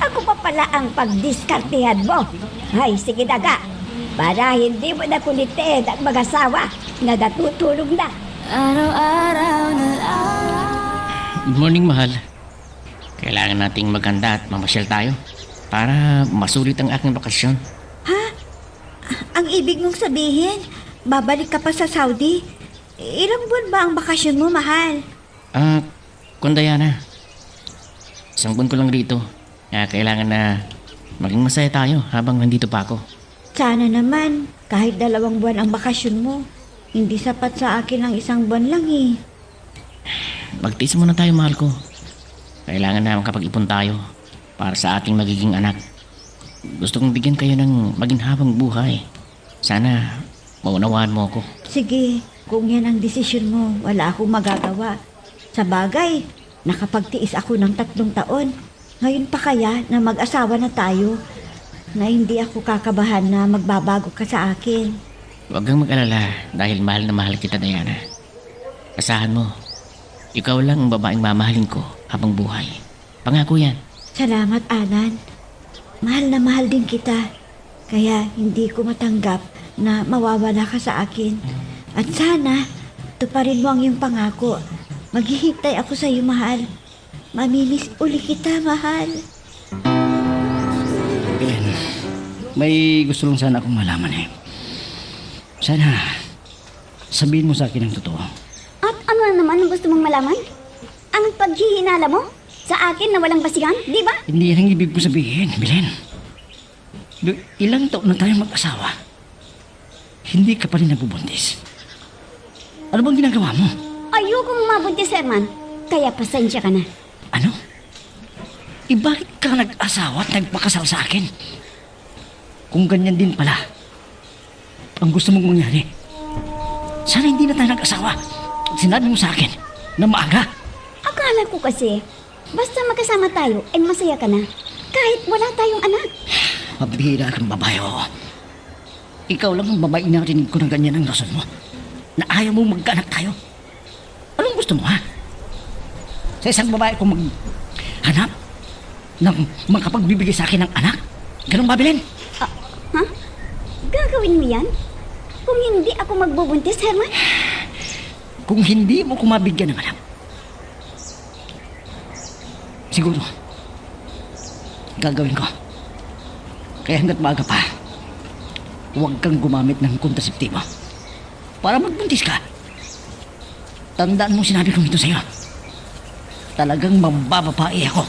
Ako pa pala ang pagdiskartehan mo. Ay, sige na ka. Para hindi mo na kulitin ang mag-asawa na natutulog na. Good morning, mahal. Kailangan nating maganda at mamasyal tayo para masulit ang aking bakasyon. Ang ibig mong sabihin, babalik ka pa sa Saudi? Ilang buwan ba ang bakasyon mo, mahal? Kung Diana, isang buwan ko lang rito. Kaya kailangan na maging masaya tayo habang nandito pa ako. Sana naman, kahit 2 buwan ang bakasyon mo. Hindi sapat sa akin ang 1 buwan lang eh. Magtiis muna tayo, mahal ko. Kailangan na makapag-ipon tayo para sa ating magiging anak. Gusto kong bigyan kayo ng maging habang buhay. Sana maunawaan mo ako. Sige, kung yan ang desisyon mo, wala akong magagawa. Sa bagay, nakapagtiis ako ng 3 taon. Ngayon pa kaya na mag-asawa na tayo na hindi ako kakabahan na magbabago ka sa akin. Huwag kang mag-alala dahil mahal na mahal kita, Diana. Asahan mo, ikaw lang ang babaeng mamahalin ko habang buhay. Pangako yan. Salamat, Anan. Mahal na mahal din kita. Kaya hindi ko matanggap na mawawala ka sa akin. At sana, tuparin mo ang iyong pangako. Maghihintay ako sa iyo, mahal. Mamilis uli kita, mahal. Glenn, may gusto lang sana akong malaman eh. Sana, sabihin mo sa akin ang totoo. At ano na naman ang gusto mong malaman? Ang paghihinala mo sa akin na walang basihan, di ba? Hindi yan ang ibig ko sabihin, Belen. Ilang taon na tayo mag-asawa. Hindi ka pa rin nabubuntis. Ano bang ginagawa mo? Ayokong mabuntis, Herman. Kaya pasensya ka na. Ano? Bakit ka nag-asawa at nagpakasal sa akin? Kung ganyan din pala, ang gusto mong mangyari, sana hindi na tayo nag-asawa. Sinabi mo sa akin na maaga. Akala ko kasi, basta magkasama tayo ay masaya ka na. Kahit wala tayong anak. Mabihira kang babae, oo. Ikaw lang ang babae narinig ko ng ganyan ang rason mo. Na ayaw mo magkaanak tayo. Anong gusto mo, ha? Sa isang babae kung maghanap ng makapagbibigay sa akin ng anak? Ganun ba, Belen? Ha? Gagawin mo yan? Kung hindi ako magbubuntis, Herman? Kung hindi mo ko mabigyan ng anak, siguro, gagawin ko. Kaya hanggat maaga pa, huwag kang gumamit ng kontraseptibo. Para magbuntis ka. Tandaan mo sinabi kong ito sa'yo. Talagang mambababae ako.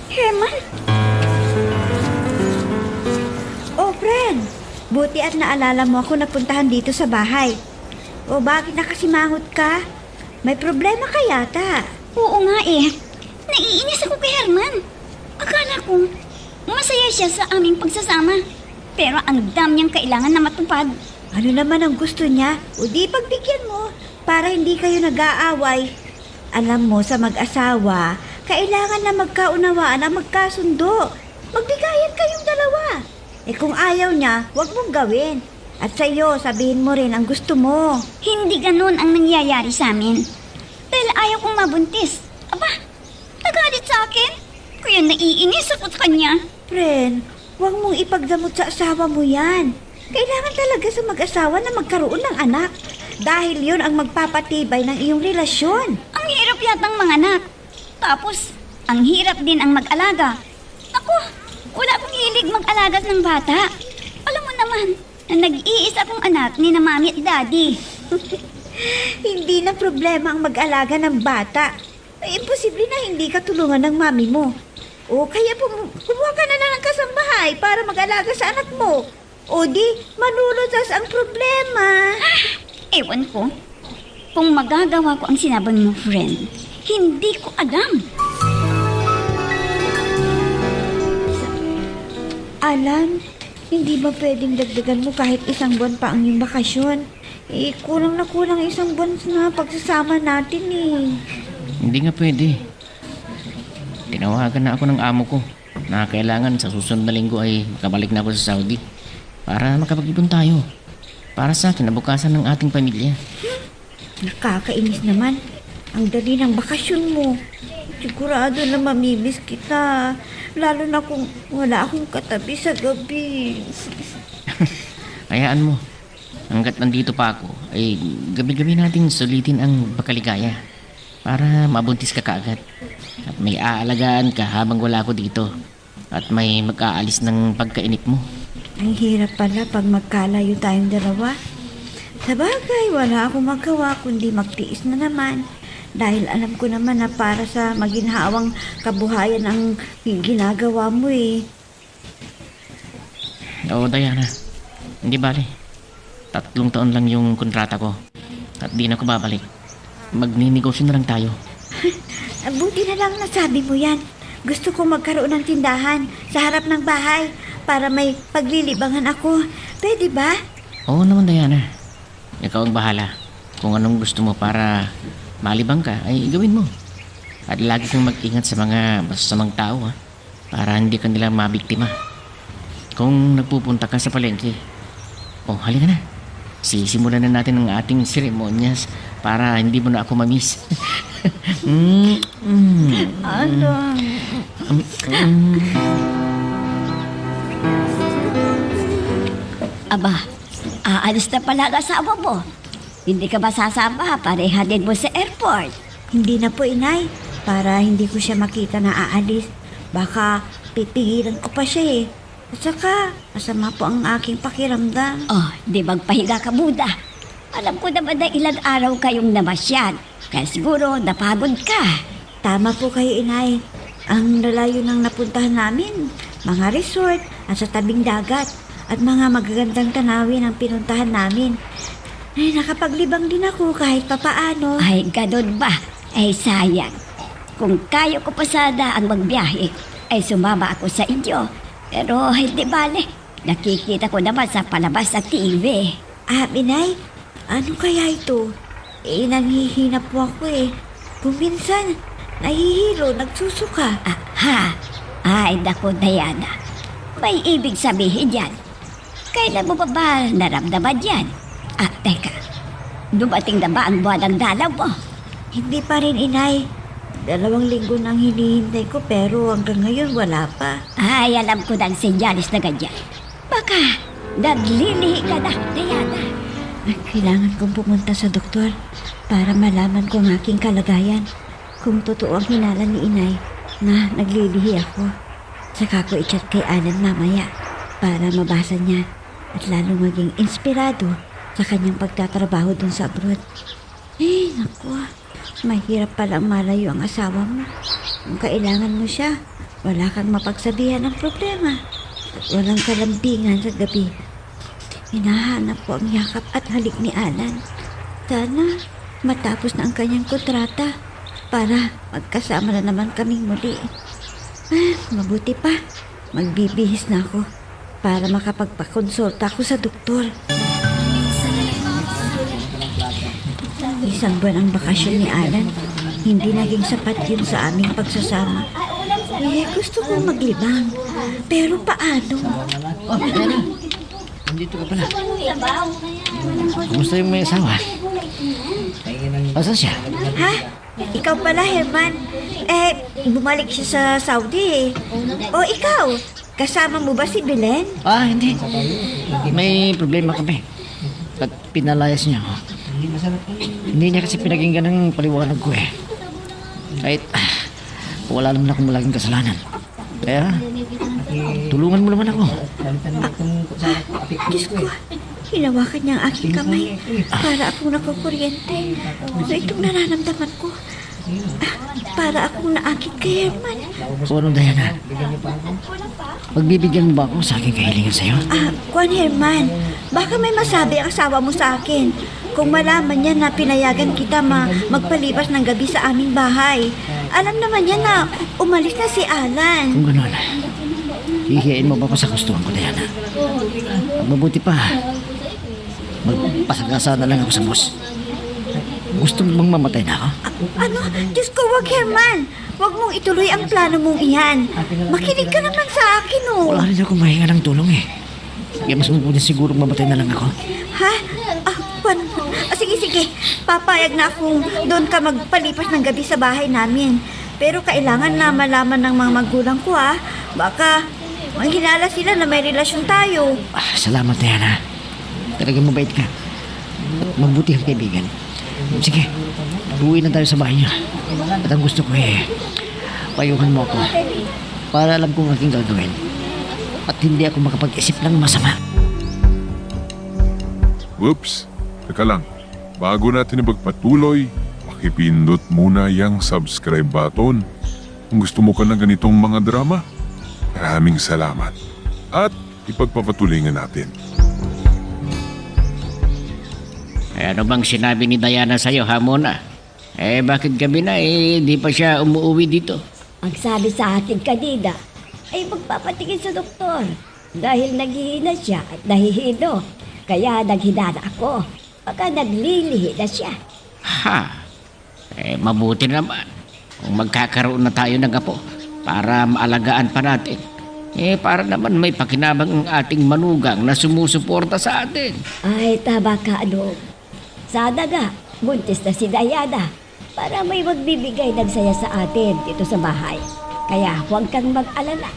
Herman? Oh, friend. Buti at naalala mo ako napuntahan dito sa bahay. O bakit nakasimangot ka? May problema ka yata. Oo nga eh. Naiinis ako kay Herman. Akala ko, masaya siya sa aming pagsasama. Pero ang dami niyang kailangan na matupad. Ano naman ang gusto niya? O di pagbigyan mo para hindi kayo nag-aaway. Alam mo, sa mag-asawa, kailangan na magkaunawaan at magkasundo. Magbigayan kayong dalawa. Eh kung ayaw niya, huwag mong gawin. At sa'yo, sabihin mo rin ang gusto mo. Hindi ganun ang nangyayari sa amin. Dahil ayaw kong mabuntis. Aba, nagalit sa akin. Kaya naiinis ako sa kanya. Friend, huwag mong ipagdamot sa asawa mo yan. Kailangan talaga sa mag-asawa na magkaroon ng anak. Dahil yun ang magpapatibay ng iyong relasyon. Ang hirap yatang manganak. Tapos, ang hirap din ang mag-alaga. Ako, wala akong hilig mag-alaga ng bata. Alam mo naman, na nag-iisa kong anak ni na mami at daddy. Hindi na problema ang mag-alaga ng bata. Imposible na hindi ka tulungan ng mami mo. O kaya kumuha ka na lang ng kasambahay para mag-alaga sa anak mo. O di, manulutas ang problema. Ewan ko, kung magagawa ko ang sinabi mo, friend, hindi ko alam. Alan, hindi ba pwedeng dagdagan mo kahit isang buwan pa ang iyong bakasyon? Eh, kulang na kulang isang buwan na pagsasama natin eh. Hindi nga pwede. Tinawagan na ako ng amo ko na kailangan sa susunod na linggo ay makabalik na ako sa Saudi para makapag-ipon tayo. Para sa kinabukasan ng ating pamilya. Nakakainis naman. Ang dali ng bakasyon mo. Sigurado na mamimiss kita. Lalo na kung wala akong katabi sa gabi. Hayaan mo. Hanggat nandito pa ako, ay gabi-gabi natin sulitin ang pagkaligaya para mabuntis ka kaagad. At may aalagaan ka habang wala ako dito. At may mag-aalis ng pagkainip mo. Ang hirap pala pag magkalayo tayong dalawa. Sa bagay, wala akong magawa kundi magtiis na naman. Dahil alam ko naman na para sa maginhawang kabuhayan ang ginagawa mo eh. Oo, Diana. Hindi bale. 3 taon lang yung kontrata ko. At di na ako babalik. Magninegosyo na lang tayo. Buti na lang nasabi mo yan. Gusto ko magkaroon ng tindahan sa harap ng bahay para may paglilibangan ako. Pwede ba? Oo naman, Diana. Ikaw ang bahala. Kung anong gusto mo para malibang ka, ay gawin mo. At lagi kang mag-ingat sa mga masasamang tao, ha? Para hindi ka nila mabiktima. Kung nagpupunta ka sa palengke, halika na. Sisimulan na natin ang ating seremonyas para hindi mo na ako mamiss. Ano? Aba, aalis na pala ang asawa mo. Hindi ka ba sasama para ihatid mo sa airport? Hindi na po, inay. Para hindi ko siya makita na aalis. Baka pipigilan ko pa siya eh. At saka, masama po ang aking pakiramdam. Oh, di magpahiga ka muna. Alam ko naman na ilang araw kayong namasyal. Kaya siguro napagod ka. Tama po kayo, inay. Ang lalayo ng napuntahan namin, mga resort at sa tabing dagat at mga magagandang tanawin ang pinuntahan namin. Ay, nakapaglibang din ako kahit papaano. Ay, ganun ba? Ay, sayang. Kung kaya ko pa sana ang magbiyahe, ay sumama ako sa inyo. Pero hindi bale. Nakikita ko naman sa palabas sa TV. Inay, ano kaya ito? Nanghihina po ako eh. Kung minsan, nahihilo, nagsusuka. Aha! Ay, naku, Diana. May ibig sabihin yan. Kailan mo ba naramdaman yan? Teka. Dumating na ba ang buwan ng dalaw mo? Hindi pa rin, inay. 2 linggo nang hinihintay ko pero hanggang ngayon wala pa. Ay, alam ko ng senyalis na ganyan. Baka naglilihi ka na, Diana. Kailangan kong pumunta sa doktor para malaman ko ang aking kalagayan. Kung totoo ang hinala ni inay na naglilihi ako. Saka ko i-chat kay Alan mamaya para mabasa niya at lalo maging inspirado sa kanyang pagtatrabaho dun sa abroad. Naku, mahirap palang malayo ang asawa mo. Kung kailangan mo siya, wala kang mapagsabihan ng problema at walang kalambingan sa gabi. Hinahanap ko ang yakap at halik ni Alan. Sana matapos na ang kanyang kontrata para magkasama na naman kaming muli. Mabuti pa, magbibihis na ako para makapagpakonsulta ako sa doktor. Isang buwan ang bakasyon ni Alan. Hindi naging sapat yun sa aming pagsasama. Gusto ko maglibang. Pero paano? Oh, Diana. Nandito ka pala. Kumusta yung may asawa? Asan siya? Ha? Ikaw pala, Herman. Bumalik siya sa Saudi O ikaw, kasama mo ba si Belen? Hindi. May problema kami. At pinalayas niya ako. Hindi niya kasi pinakinggan ng paliwanag ko eh. Kahit wala naman akong malaking kasalanan. Kaya, tulungan mo naman ako. Diyos ko, hinawakan niya ang aking kamay para akong nakukuryente. Itong nararamdaman ko. Para akong naakit kay Herman. So ano, Diana? Pagbibigyan mo ba ako sa aking kahilingan sa'yo? Juan Herman, baka may masabi ang asawa mo sa akin. Kung malaman niya na pinayagan kita magpalipas ng gabi sa aming bahay. Alam naman niya na umalis na si Alan. Kung gano'n, hihiyain mo ba ako sa gustuhan ko, Diana? Mabuti pa, magpasagasa na lang ako sa boss. Gusto mo bang mamatay na ako? Ano? Diyos ko, wag Herman. Wag mong ituloy ang plano mong iyan. Makinig ka naman sa akin, oh. Wala rin ako mahinga ng tulong eh. Kaya mas mabuti siguro mamatay na lang ako. Ha? Juan. Sige. Papayag na akong doon ka magpalipas ng gabi sa bahay namin. Pero kailangan na malaman ng mga magulang ko, ha? Baka manghinala sila na may relasyon tayo. Salamat, Diana. Talagang mabait ka. Mabuti kang kaibigan. Sige, uwi na tayo sa bahay niya. At ang gusto ko payuhan mo ako para alam kong aking gagawin. At hindi ako makapag-isip ng masama. Whoops! Teka lang. Bago natin ipagpatuloy, pakipindot muna yung subscribe button. Kung gusto mo ka ng ganitong mga drama, maraming salamat. At ipagpapatuloy natin. Ano bang sinabi ni Diana sa'yo, ha, Mona? Bakit gabi na, di pa siya umuwi dito? Ang sabi sa akin kanina ay magpapatingin sa doktor dahil naghihina siya at nahihilo. Kaya naghinala ako. Baka naglilihi na siya. Ha? Mabuti naman. Kung magkakaroon na tayo ng apo para maalagaan pa natin. Para naman may pakinabang ang ating manugang na sumusuporta sa atin. Ay, tama ka, ano. Sana nga, buntis na si Diana para may magbibigay ng saya sa atin dito sa bahay. Kaya huwag kang mag-alala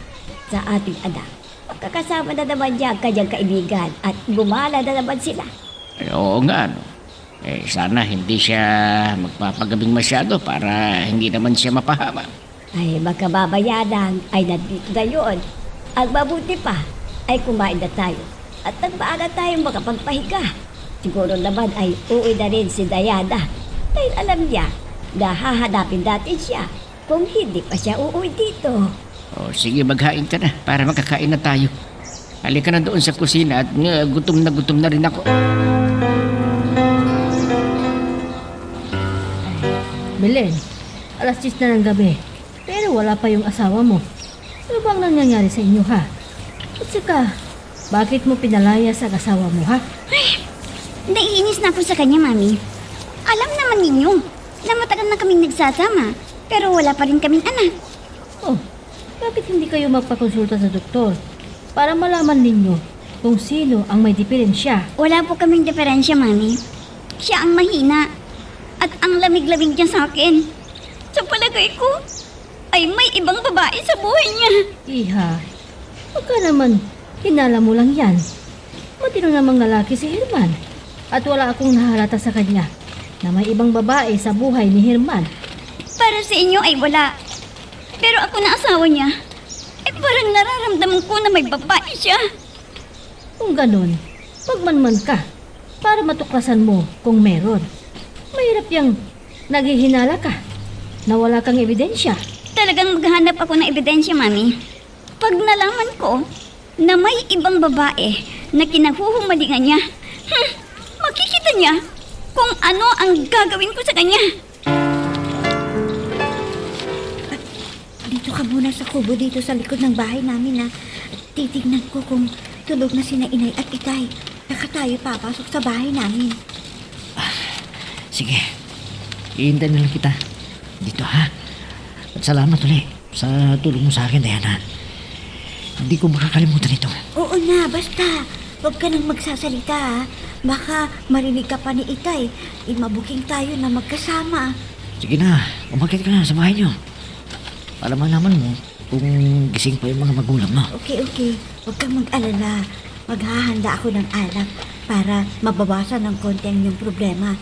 sa ating anak. Magkakasama na naman niya ang kanyang kaibigan at gumala na naman sila. Oo nga, no. Sana hindi siya magpapagabing masyado para hindi naman siya mapahama. Ay, magkababayanan ay nandito na yun. Ang mabuti pa ay kumain na tayo at nagpaana tayong makapagpahinga. Siguro naman ay uuwi na rin si Diana dahil alam niya na hahanapin natin siya kung hindi pa siya uuwi dito. Sige, maghain ka na para makakain na tayo. Halika na doon sa kusina at gutom na rin ako. Belen, alas 10 na ng gabi. Pero wala pa yung asawa mo. Ano bang nangyayari sa inyo, ha? At saka, bakit mo pinalayas ang asawa mo, ha? Naiinis na ako sa kanya, Mami. Alam naman ninyo na matagal na kaming nagsasama pero wala pa rin kaming anak. Oh, bakit hindi kayo magpakonsulta sa doktor para malaman ninyo kung sino ang may diferensya? Wala po kaming diferensya, Mami. Siya ang mahina at ang lamig-lamig niya sa akin. Sa palagay ko, ay may ibang babae sa buhay niya. Iha, huwag ka naman, hinala mo lang yan. Matino namang lalaki si Herman. At wala akong nahalata sa kanya na may ibang babae sa buhay ni Herman. Para sa inyo ay wala. Pero ako na asawa niya, parang nararamdaman ko na may babae siya. Kung ganun, magmanman ka para matuklasan mo kung meron. Mahirap yung naghihinala ka na wala kang ebidensya. Talagang maghanap ako ng ebidensya, Mami. Pag nalaman ko na may ibang babae na kinahuhumalingan niya, makikita niya kung ano ang gagawin ko sa kanya. Dito ka muna sa kubo dito sa likod ng bahay namin, ha. Titignan ko kung tulog na sina inay at itay. Saka tayo papasok sa bahay namin. Sige, iintay na lang kita. Dito ha. At salamat ulit sa tulong mo sa akin, Diana. Hindi ko makakalimutan ito. Oo na, basta. Huwag ka nang magsasalita, ha. Baka marinig ka pa ni itay. Mabuking tayo na magkasama. Sige na, umakit ka na sa bahay niyo. Para malaman mo kung gising pa yung mga magulang mo. Okay. Huwag kang mag-alala. Maghahanda ako ng alak para mabawasan ng konti ang iyong problema.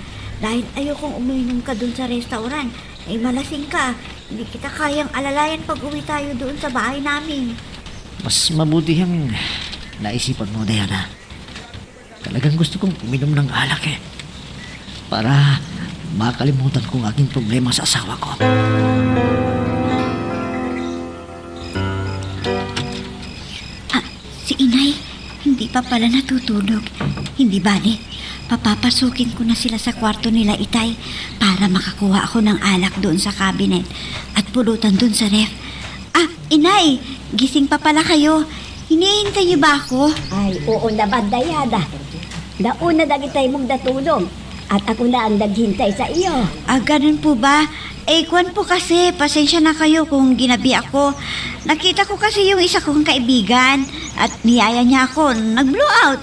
Dahil ayokong uminom ka dun sa restaurant. Malasing ka. Hindi kita kayang alalayan pag uwi tayo doon sa bahay namin. Mas mabuti ang naisipan mo, Diana. Talagang gusto kong uminom ng alak para makalimutan ko ang aking problema sa asawa ko. Si inay, hindi pa pala natutulog. Hindi bale. Papapasukin ko na sila sa kwarto nila itay para makakuha ako ng alak doon sa cabinet at pulutan doon sa ref. Inay, gising pa pala kayo. Hinihintay niyo ba ako? Ay, oo naman, Diana. Nauna na kita'y mong natulog at ako na ang naghintay sa iyo. Ganun po ba? Kwan po kasi, pasensya na kayo kung ginabi ako. Nakita ko kasi yung isa kong kaibigan at niyaya niya ako, nag-blow out.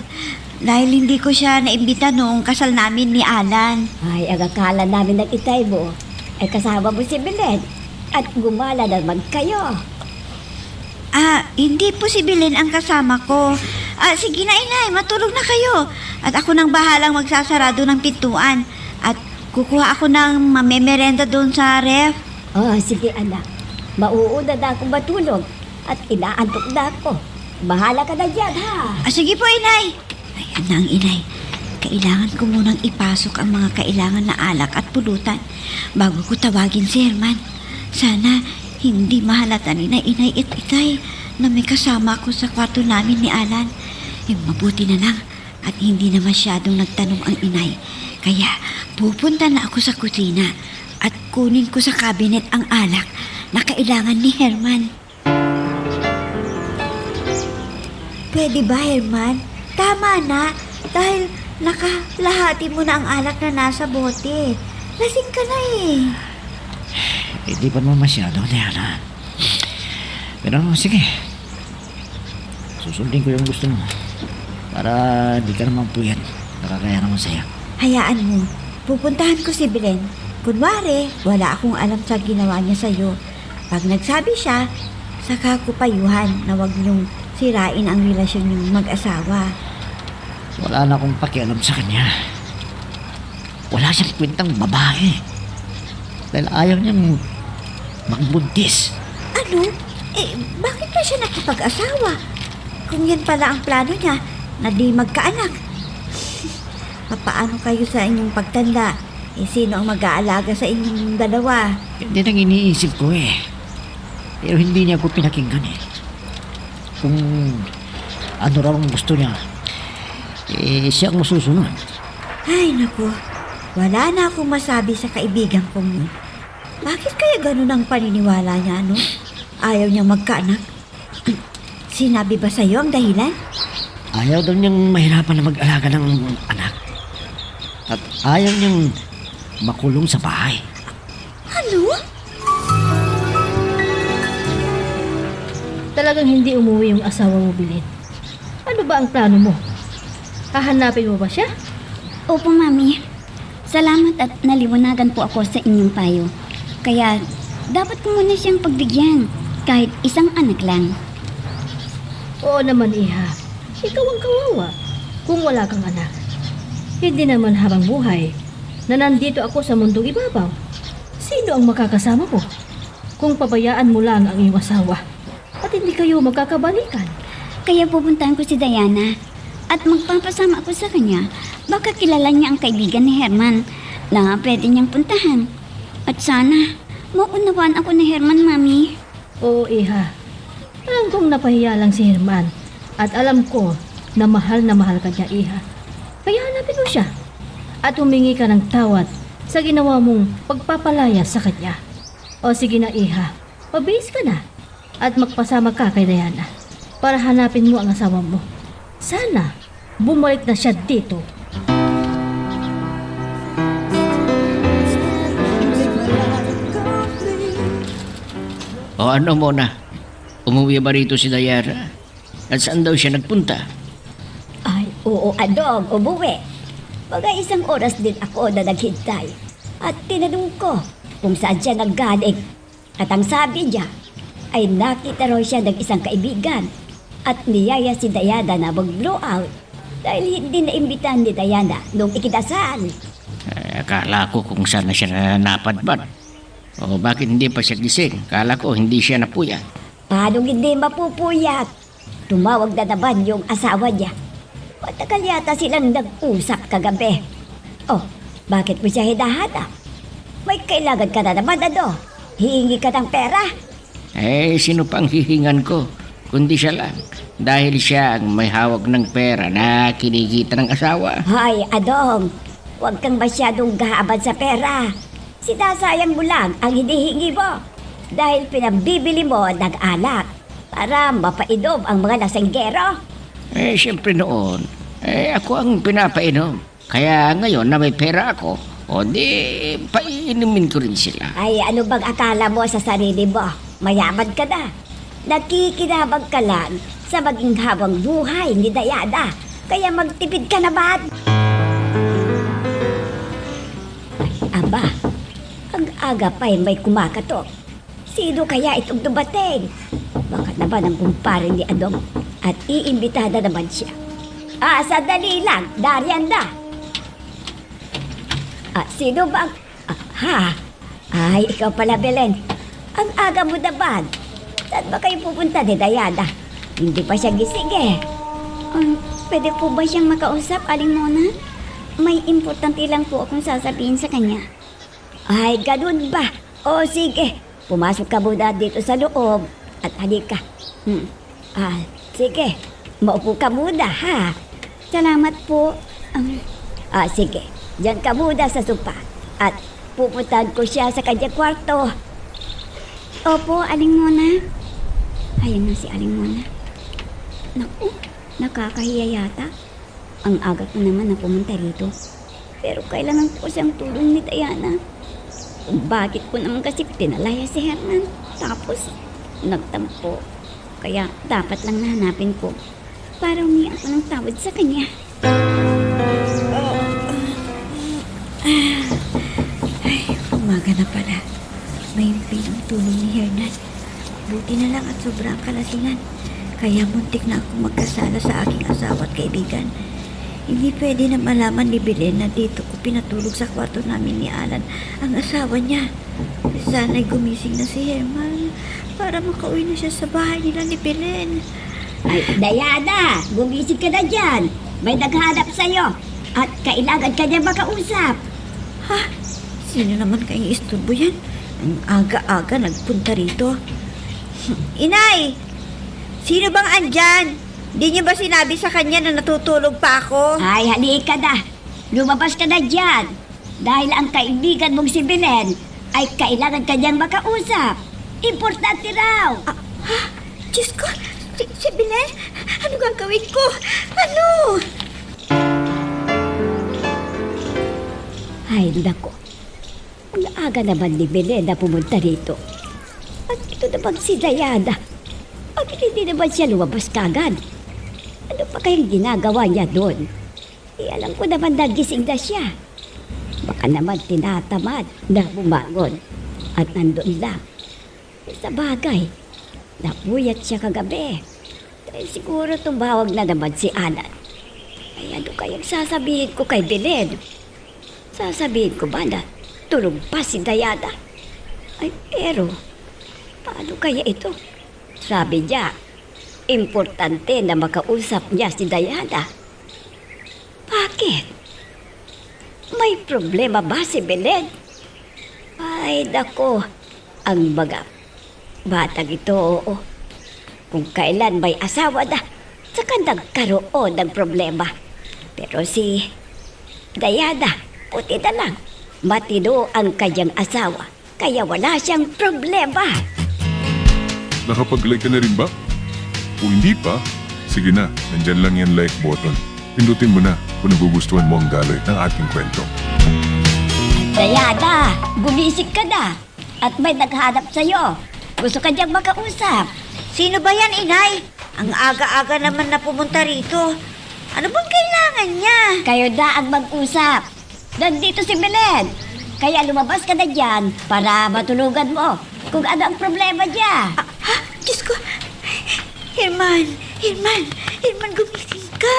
Dahil hindi ko siya naimbita noong kasal namin ni Alan. Ay, ang akala namin ng itay mo ay kasama mo si Belen at gumala naman kayo. Hindi po si Belen ang kasama ko. Sige na inay, matulog na kayo. At ako nang bahalang magsasarado ng pintuan. At kukuha ako ng mamemerenda doon sa ref. Sige anak, mauuna na akong matulog at inaantok na ako. Bahala ka na dyan, ha? Sige po inay. Ayan na ang inay. Kailangan ko munang ipasok ang mga kailangan na alak at pulutan bago ko tawagin si Herman. Sana hindi mahalata ni na inay at itay na may kasama ako sa kwarto namin ni Alan. Mabuti na lang at hindi na masyadong nagtanong ang inay. Kaya pupunta na ako sa kusina at kunin ko sa cabinet ang alak na kailangan ni Herman. Pwede ba, Herman? Tama na, dahil nakalahati mo na ang alak na nasa bote. Lasing ka na Hindi pa naman masyado, Diana. Pero sige. Susundin ko yung gusto mo. Para di ka naman puyat. Nakakaya naman sa'yo. Hayaan mo, pupuntahan ko si Belen. Kunwari, wala akong alam sa ginawa niya sa'yo. Pag nagsabi siya, saka ko payuhan na wag niyong sirain ang relasyon niyong mag-asawa. Wala na akong pakialam sa kanya. Wala siyang kwentang babae. Dahil ayaw niyang magbuntis. Ano? Bakit pa siya nakipag-asawa? Kung yan pala ang plano niya, na di magkaanak. Paano kayo sa inyong pagtanda? Sino ang mag-aalaga sa inyong dalawa? Hindi nang iniisip ko Pero hindi niya ako pinakinggan Kung ano raw ang gusto niya, siya ang masusunod. Ay, naku. Wala na akong masabi sa kaibigan kong yun. Bakit kaya ganun ang paniniwala niya, no? Ayaw niyang magkaanak? Sinabi ba sa'yo ang dahilan? Ayaw daw niyang mahirapan na mag-alaga ng anak. At ayaw niyang makulong sa bahay. Ano? Talagang hindi umuwi yung asawa mo, Belen. Ano ba ang plano mo? Hahanapin mo ba siya? Opo, Mami. Salamat at naliwanagan po ako sa inyong payo. Kaya dapat ko muna siyang pagbigyan kahit isang anak lang. Oo naman, Iha. Ikaw ang kawawa kung wala kang anak. Hindi naman habang buhay na nandito ako sa mundong ibabaw. Sino ang makakasama mo kung pabayaan mo lang ang iyong asawa at hindi kayo magkakabalikan? Kaya pupuntahan ko si Diana at magpapasama ako sa kanya, baka kilala niya ang kaibigan ni Herman na pwede niyang puntahan. At sana, maunawaan ako ni Herman, Mami. Oo, Iha. Alam kong napahiya lang si Herman. At alam ko na mahal ka niya, Iha. Kaya hanapin mo siya. At humingi ka ng tawad sa ginawa mong pagpapalaya sa kanya. O sige na, Iha. Pabilis ka na. At magpasama ka kay Diana para hanapin mo ang asawa mo. Sana bumalik na siya dito. O ano mo na? Umuwi ba rito si Dayara? At saan daw siya nagpunta? Ay, oo, Adong, umuwi. Mga 1 oras din ako na naghintay. At tinanong ko kung saan siya naggaling. At ang sabi niya, ay nakita raw siya ng isang kaibigan. At niyaya si Diana na mag-blowout dahil hindi naimbitahan ni Diana nung ikidasal. Akala ko kung saan na siya napadpad. O bakit hindi pa siya gising? Akala ko hindi siya napuyat. Paano hindi mapupuyat? Tumawag na naman yung asawa niya. Matagal yata silang nag-usap kagabi. Oh, bakit mo siya hinahanap? May kailangan ka na naman, ano? Hihingi ka ng pera? Sino pang hihingan ko? Kundi siya lang. Dahil siya ang may hawak ng pera na kinikita ng asawa. Hay, Adong, huwag kang masyadong gahabad sa pera. Sinasayang mo lang ang hinihingi mo dahil pinambibili mo ng alak para mapainom ang mga lasanggero. Siyempre noon, ako ang pinapainom. Kaya ngayon na may pera ako, o di, paiinumin ko rin sila. Ay, ano bang akala mo sa sarili mo? Mayaman ka na. Nakikinabang ka lang sa maging habang buhay ni Diana. Kaya magtipid ka naman. Ay, aba, ang aga pa'y may kumakatok. Sino kaya itong dumating? Baka naman ang kumpare ni Adong at iimbita na naman siya. Sandali lang, Darian na. Sino ba ang... Ay, ikaw pala, Belen. Ang aga mo naman. Saan ba kayo pupunta ni Diana? Hindi pa siya gising eh. Pwede po ba siyang makausap, Aling Mona? May importante lang po akong sasabihin sa kanya. Ay, ganun ba? O sige, pumasok ka muna dito sa loob at halika. Sige, maupo ka muna ha. Salamat po. Sige, diyan ka muna sa sopa at pupuntahan ko siya sa kanyang kwarto. Opo, Aling Mona. Ayan na si Aling Mona. Naku, nakakahiya yata. Ang aga ko naman na pumunta rito. Pero kailangan ko siyang tulong ni Diana. Bakit ko naman kasi pinalaya si Herman? Tapos, nagtampo. Kaya dapat lang nahanapin ko para humingi ako ng tawad sa kanya. Ay, umaga na pala. May pinagtulong ni Hernan. Buti na lang at sobrang kalasingan. Kaya muntik na akong magkasala sa aking asawa at kaibigan. Hindi pwede na malaman ni Belen na dito ko pinatulog sa kwarto namin ni Alan ang asawa niya. Sana'y gumising na si Herman para makauwi na siya sa bahay nila ni Belen. Ay, Diana, gumising ka na dyan. May naghanap sa'yo at kailangan ka niya makausap. Ha? Sino naman kayong isturbo yan? Ang aga-aga nagpunta rito. Inay! Sino bang andyan? Di niyo ba sinabi sa kanya na natutulog pa ako? Ay, halika na. Lumabas ka na dyan. Dahil ang kaibigan mong si Belen ay kailangan ka niyang makausap. Importante raw. Ha? Diyos ko! Si Belen? Ano gagawin ko? Ano? Ay, nako. Ang aga naman ni Belen na pumunta rito. At ito naman si Diana. Bakit hindi naman siya lumabas kagad? Ano pa kayang ginagawa niya doon? Alam ko naman nagising na siya. Baka naman tinatamad na bumangon at nandun lang. Sa bagay, napuyat siya kagabi. Dahil siguro tumawag na naman si Alan. Ay ano kayang sasabihin ko kay Belen? Sasabihin ko ba na tulog pa si Diana? Ay pero, paano kaya ito? Sabi niya, importante na makausap niya si Diana. Bakit? May problema ba si Belen? Ay, dako. Ang baga. Batang ito, oo. Kung kailan may asawa na, saka nagkaroon ng problema. Pero si Diana, puti na lang. Matino ang kanyang asawa, kaya wala siyang problema. Nakapag-like ka na rin ba? Kung hindi pa, sige na, nandyan lang yan like button. Pindutin mo na kung nagugustuhan mo ang daloy ng ating kwento. Diana, gumising ka na. At may naghanap sa'yo. Gusto ka niyang makausap. Sino ba yan, inay? Ang aga-aga naman na pumunta rito. Ano bang kailangan niya? Kayo na ang mag-usap. Nandito si Belen. Kaya lumabas ka na dyan para matulugan mo kung ano ang problema niya. Ha? Diyos ko. Herman, gumising ka.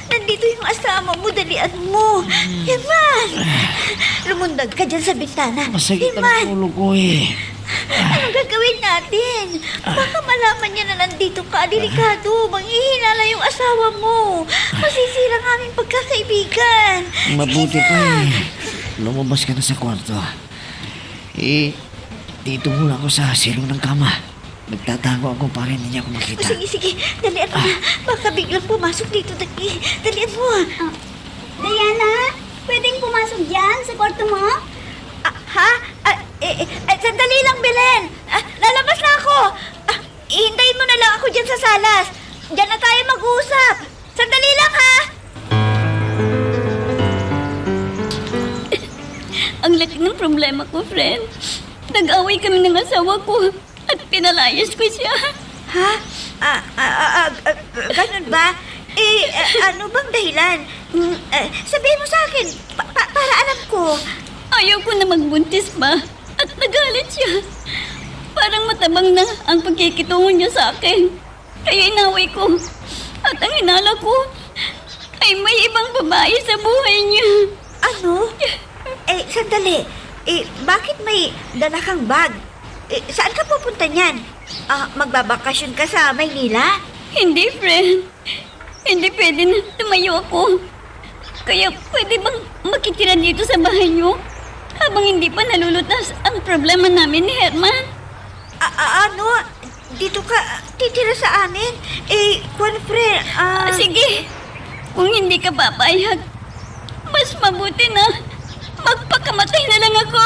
Nandito yung asawa mo, dalian mo. Herman! Lumundag ka dyan sa bintana. Masakit Herman, ang ulo ko eh. anong gagawin natin? Baka malaman niya na nandito ka. Delikado, manghihinala yung asawa mo. Masisira ang aming pagkakaibigan. Mabuti Sige pa na. eh. Lumabas ka na sa kwarto. Eh, dito muna ako sa silong ng kama. Nagtatago ako para hindi niya ako makita. Sige, dalian mo na. Baka biglang pumasok dito. Dalian mo. Diana, pwedeng pumasok dyan sa kwarto mo? Sandali lang, Belen. Lalabas na ako. Ihintayin mo na lang ako dyan sa salas. Diyan na tayo mag-uusap. Sandali lang, ha? Ang laki ng problema ko, friend. Nag-away kami ng asawa ko at pinalayas ko siya. Ha? Ganun ba? Ano bang dahilan? Sabihin mo sa akin, para alam ko. Ayaw ko na magbuntis pa at nagalit siya. Parang matabang na ang pagkikitungo niya sa akin. Kaya inaway ko. At ang hinala ko ay may ibang babae sa buhay niya. Ano? Sandali. Bakit may dala kang bag? Saan ka pupunta niyan? Magbabakasyon ka sa Maynila? Hindi, friend. Hindi pwede na tumayo ako. Kaya pwede bang makitira dito sa bahay niyo? Habang hindi pa nalulutas ang problema namin ni Herman. Ano? Dito ka titira sa amin? Pre, Sige, kung hindi ka papayag, mas mabuti na magpakamatay na lang ako.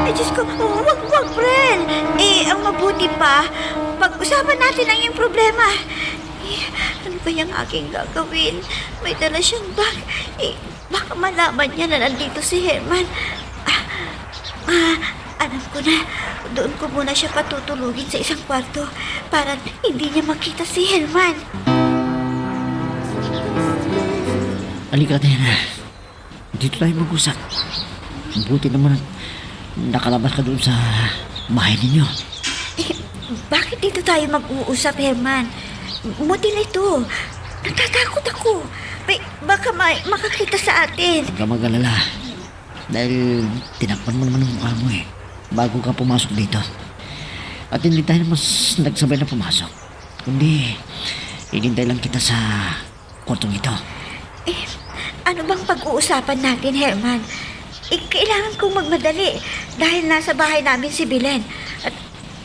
Ay, Diyos ko, wag, friend. Ang mabuti pa, pag-usapan natin ang iyong problema. Ano ba yung aking gagawin? May dala siyang bag. Baka malaman niya na nandito si Herman. Alam ko na, doon ko muna siya patutulugin sa isang kwarto para hindi niya makita si Herman. Halika, Diana. Dito tayo mag-usap. Buti naman nakalabas ka doon sa bahay ninyo. Bakit dito tayo mag-uusap, Herman? Model ito. Natatakot ako. Baka makakita sa atin. Huwag ka mag-alala. Dahil tinakpan mo naman ang mukha mo eh. Bago ka pumasok dito. At hindi tayo mas nagsabay na pumasok. Kundi, hinintay lang kita sa kwartong ito. Ano bang pag-uusapan natin, Herman? Kailangan kong magmadali dahil nasa bahay namin si Belen. At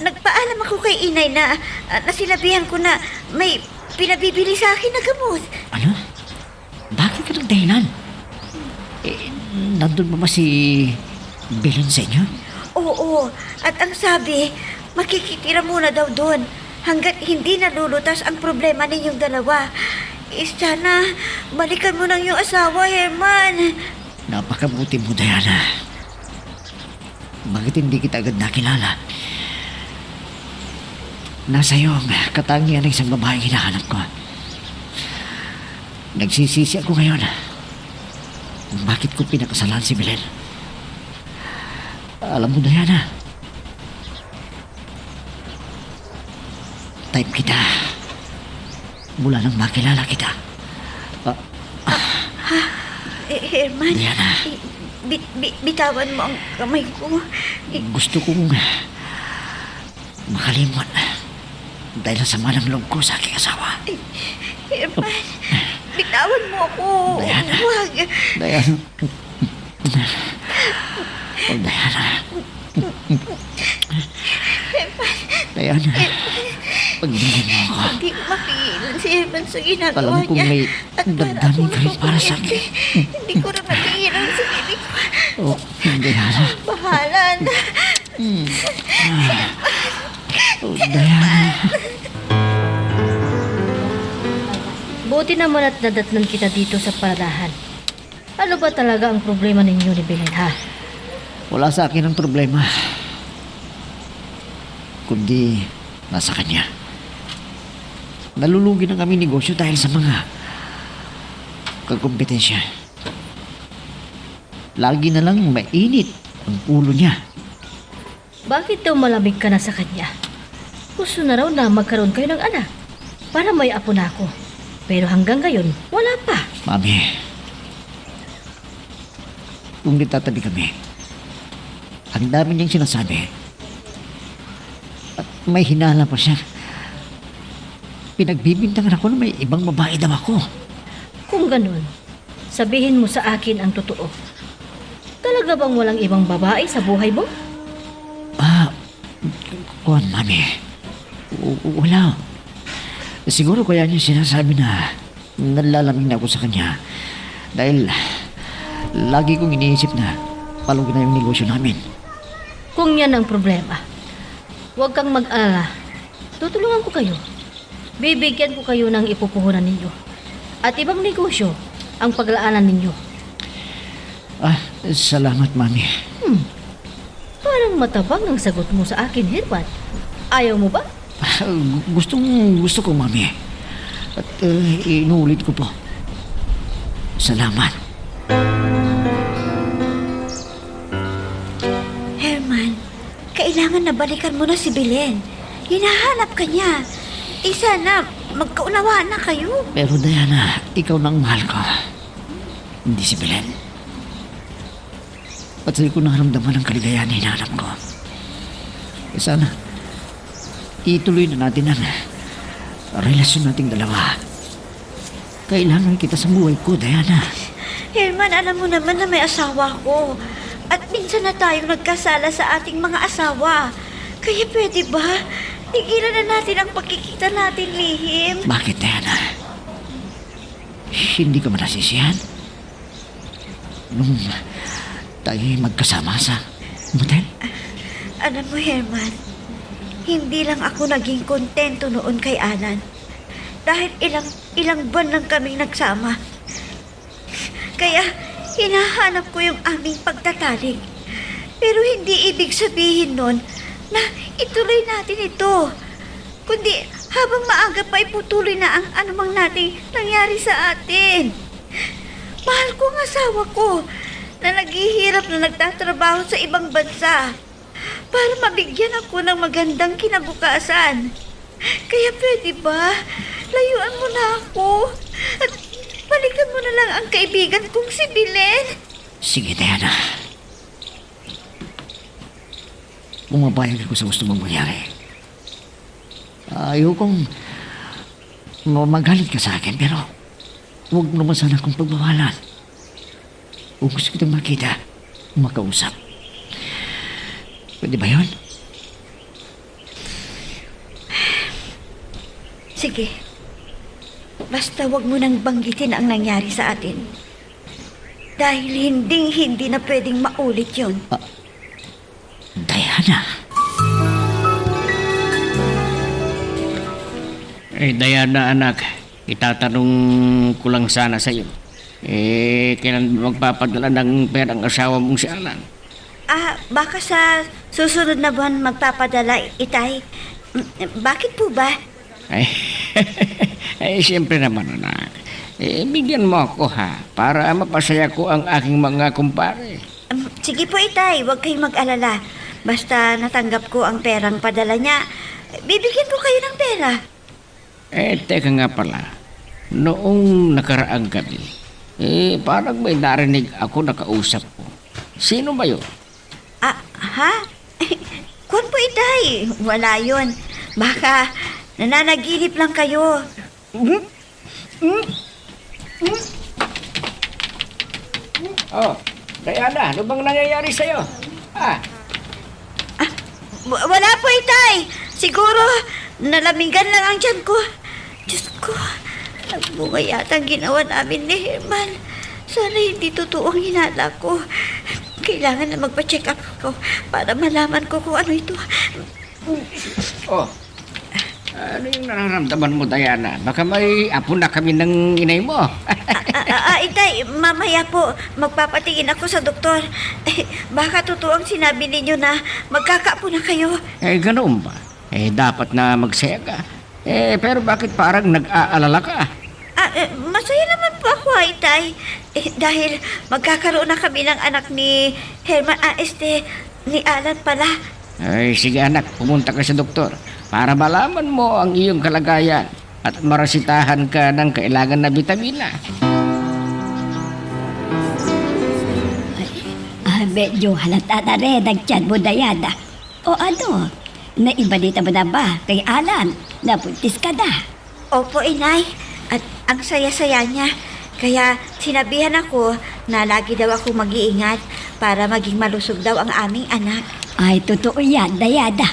nagpaalam ako kay inay na nasinabihan ko na may pinabibili sa akin na gamot. Ano? Bakit ka ng dahilan? Nandun ba si Belen sa inyo? Oo, at ang sabi, makikitira muna daw doon hanggat hindi nalulutas ang problema ninyong dalawa. Sana, balikan mo ng iyong asawa, Herman. Napakabuti mo, Diana. Bakit hindi kita agad nakilala? Nasa iyo ang katangian ng isang babaeng hinahanap ko. Nagsisisi ako ngayon. Bakit ko pinakasalan si Belen? Alam mo, Diana, type kita mula nang makilala kita. Herman, Diana. bitawan mo ang kamay ko. Gusto kong makalimot dahil sa malang loob ko sa aking asawa. Herman, Bitawan mo ako. Diana. Huwag. Diana. Oh, Diana. Diana. Pagbigyan mo ako. Hindi ko mapigilan si Herman sa ginagawa Alam kong niya. may At damdamin ka rin para sa akin. Hindi ko na mapigilan sa sarili ko. Oh, Diana. Bahala na. Oh, Diana. Buti naman at nadatnan kita dito sa paradahan. Ano ba talaga ang problema ninyo ni Belen, ha? Wala sa akin ang problema. Kundi nasa kanya. Nalulugi na kami negosyo dahil sa mga kakompetensya. Lagi na lang mainit ang ulo niya. Bakit daw malamig ka na sa kanya? Gusto na raw na magkaroon kayo ng anak. Para may apo na ako. Pero hanggang ngayon, wala pa. Mami, kung nagtatabi kami, ang dami niyang sinasabi. At may hinala pa siya. Pinagbibintangan ako na may ibang babae daw ako. Kung ganun, sabihin mo sa akin ang totoo. Talaga bang walang ibang babae sa buhay mo? Kuwan, Mami. Wala. Siguro kaya niya sinasabi na nalalamig na ako sa kanya. Dahil lagi kong iniisip na palugin na yung negosyo namin. Kung yan ang problema, huwag kang mag-alala. Tutulungan ko kayo. Bibigyan ko kayo ng ipupuhunan ninyo. At ibang negosyo ang paglaanan ninyo. Salamat, Mami. Parang matabang ang sagot mo sa akin, Herman. Ayaw mo ba? Gusto ko, Mami. At inuulit ko po. Salamat. Herman, kailangan na balikan mo na si Belen. Hinahanap ka niya. Sana, magkaunawaan na kayo. Pero Diana, ikaw na ang mahal ko. Hindi si Belen. At sa'yo ko naramdaman ang kaligayahan na hinahanap ko. Sana, ituloy na natin ang relasyon nating dalawa. Kailangan kita sa buhay ko, Diana. Herman, alam mo naman na may asawa ko. At minsan na tayong nagkasala sa ating mga asawa. Kaya pwede ba? Tigilan na natin ang pagkikita natin, lihim. Bakit, Diana? Hindi ka manasisihan? Nung tayo magkasama sa motel? Alam mo, Herman, hindi lang ako naging kontento noon kay Alan. Dahil ilang buwan lang kaming nagsama. Kaya hinahanap ko yung aming pagtataling. Pero hindi ibig sabihin nun na ituloy natin ito. Kundi habang maaga pa iputuloy na ang anumang nating nangyari sa atin. Mahal ko ang asawa ko na naghihirap na nagtatrabaho sa ibang bansa para mabigyan ako ng magandang kinabukasan. Kaya pwede ba? Layuan mo na ako at balikan mo na lang ang kaibigan kong si Belen. Sige, Diana. Pumapayag ako sa gusto mong mangyari. Ayokong magalit ka sa akin, pero huwag mo naman sana akong pagbawalan. Kung gusto kitang makita, makausap. Pwede ba yun? Sige. Basta wag mo nang banggitin ang nangyari sa atin. Dahil hindi na pwedeng maulit yun. Diana. Diana, anak, itatanong ko lang sana sa iyo. Kailan magpapadala ng perang asawa mong si Alan? Baka sa susunod na buwan magpapadala, Itay. Bakit po ba? Siyempre naman, anak. Bigyan mo ako, ha, para mapasaya ko ang aking mga kumpare. Sige po, Itay. Huwag kayong mag-alala. Basta natanggap ko ang perang padala niya, bibigyan ko kayo ng pera. Teka nga pala. Noong nakaraang gabi, parang may narinig ako na kausap ko. Sino ba yun? Ha? Kung po, Itay. Wala yun. Baka nananaginip lang kayo. Oh, Diana, ano bang nangyayari sa'yo? Wala po, Itay. Siguro, nalamigan lang ang tiyan ko. Diyos ko, nagbunga yata ang ginawa namin ni Herman. Sana hindi totoo ang hinala ko. Kailangan na magpa-check up ako para malaman ko kung ano ito. Oh, ano yung nararamdaman mo, Diana? Baka may apo na kami ng inay mo. Itay, mamaya po, magpapatingin ako sa doktor. Baka totoo ang sinabi ninyo na magkakaapo na kayo. Ganoon ba? Dapat na magsaya ka. Pero bakit parang nag-aalala ka? Masaya naman po ako, Itay. Dahil magkakaroon na kami ng anak ni Herman, ni Alan pala. Sige anak, pumunta ka sa doktor para malaman mo ang iyong kalagayan at marasitahan ka ng kailangan na bitamina. Medyo halata na rin ang tiyan mo, Diana. O ano, naibalita mo na ba kay Alan na buntis ka na? Opo, Inay. At ang saya-saya niya. Kaya sinabihan ako na lagi daw ako mag-iingat para maging malusog daw ang aming anak. Ay, totoo yan, Diana.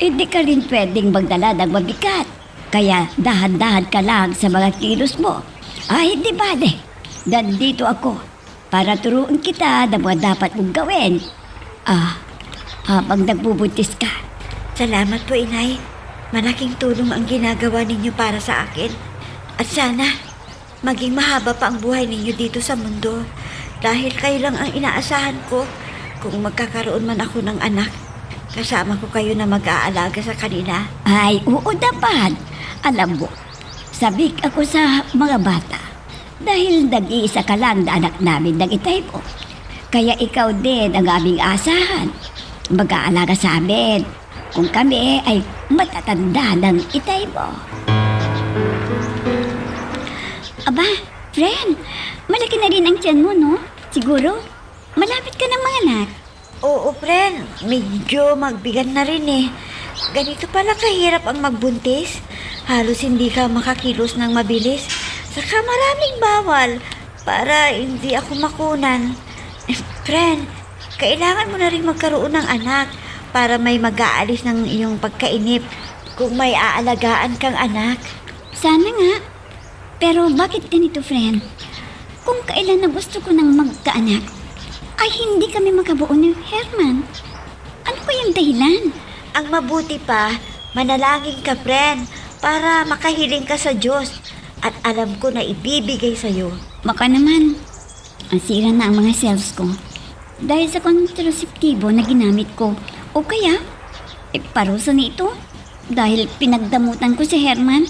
Hindi ka rin pwedeng magdala ng mabigat. Kaya dahan-dahan ka lang sa mga kilos mo. Ay, hindi bale. Nandito ako para turuan kita na mga dapat mong gawin. Habang nagbubuntis ka. Salamat po, Inay. Malaking tulong ang ginagawa ninyo para sa akin. At sana, maging mahaba pa ang buhay ninyo dito sa mundo. Dahil kayo lang ang inaasahan ko. Kung magkakaroon man ako ng anak, kasama ko kayo na mag-aalaga sa kanila. Ay, oo naman. Alam mo, sabik ako sa mga bata. Dahil nag-iisa ka lang na anak namin ng itay mo. Kaya ikaw din ang aming asahan. Mag-aalaga sa amin kung kami ay matatanda ng itay mo. Aba, friend, malaki na rin ang tiyan mo, no? Siguro, malapit ka ng mga anak. Oo, friend. Medyo magbigan na rin eh. Ganito pala kahirap ang magbuntis. Halos hindi ka makakilos ng mabilis. Saka maraming bawal para hindi ako makunan. Friend, kailangan mo na rin magkaroon ng anak para may mag-aalis ng iyong pagkainip kung may aalagaan kang anak. Sana nga. Pero bakit ganito, friend? Kung kailan na gusto ko nang magkaanak, ay hindi kami makabuo ni Herman. Ano kayang dahilan? Ang mabuti pa, manalangin ka, friend, para makahiling ka sa Diyos. At alam ko na ibibigay sa'yo. Baka naman, ang sira na ang mga cells ko. Dahil sa kontraseptibo na ginamit ko. O kaya, parusa nito. Dahil pinagdamutan ko si Herman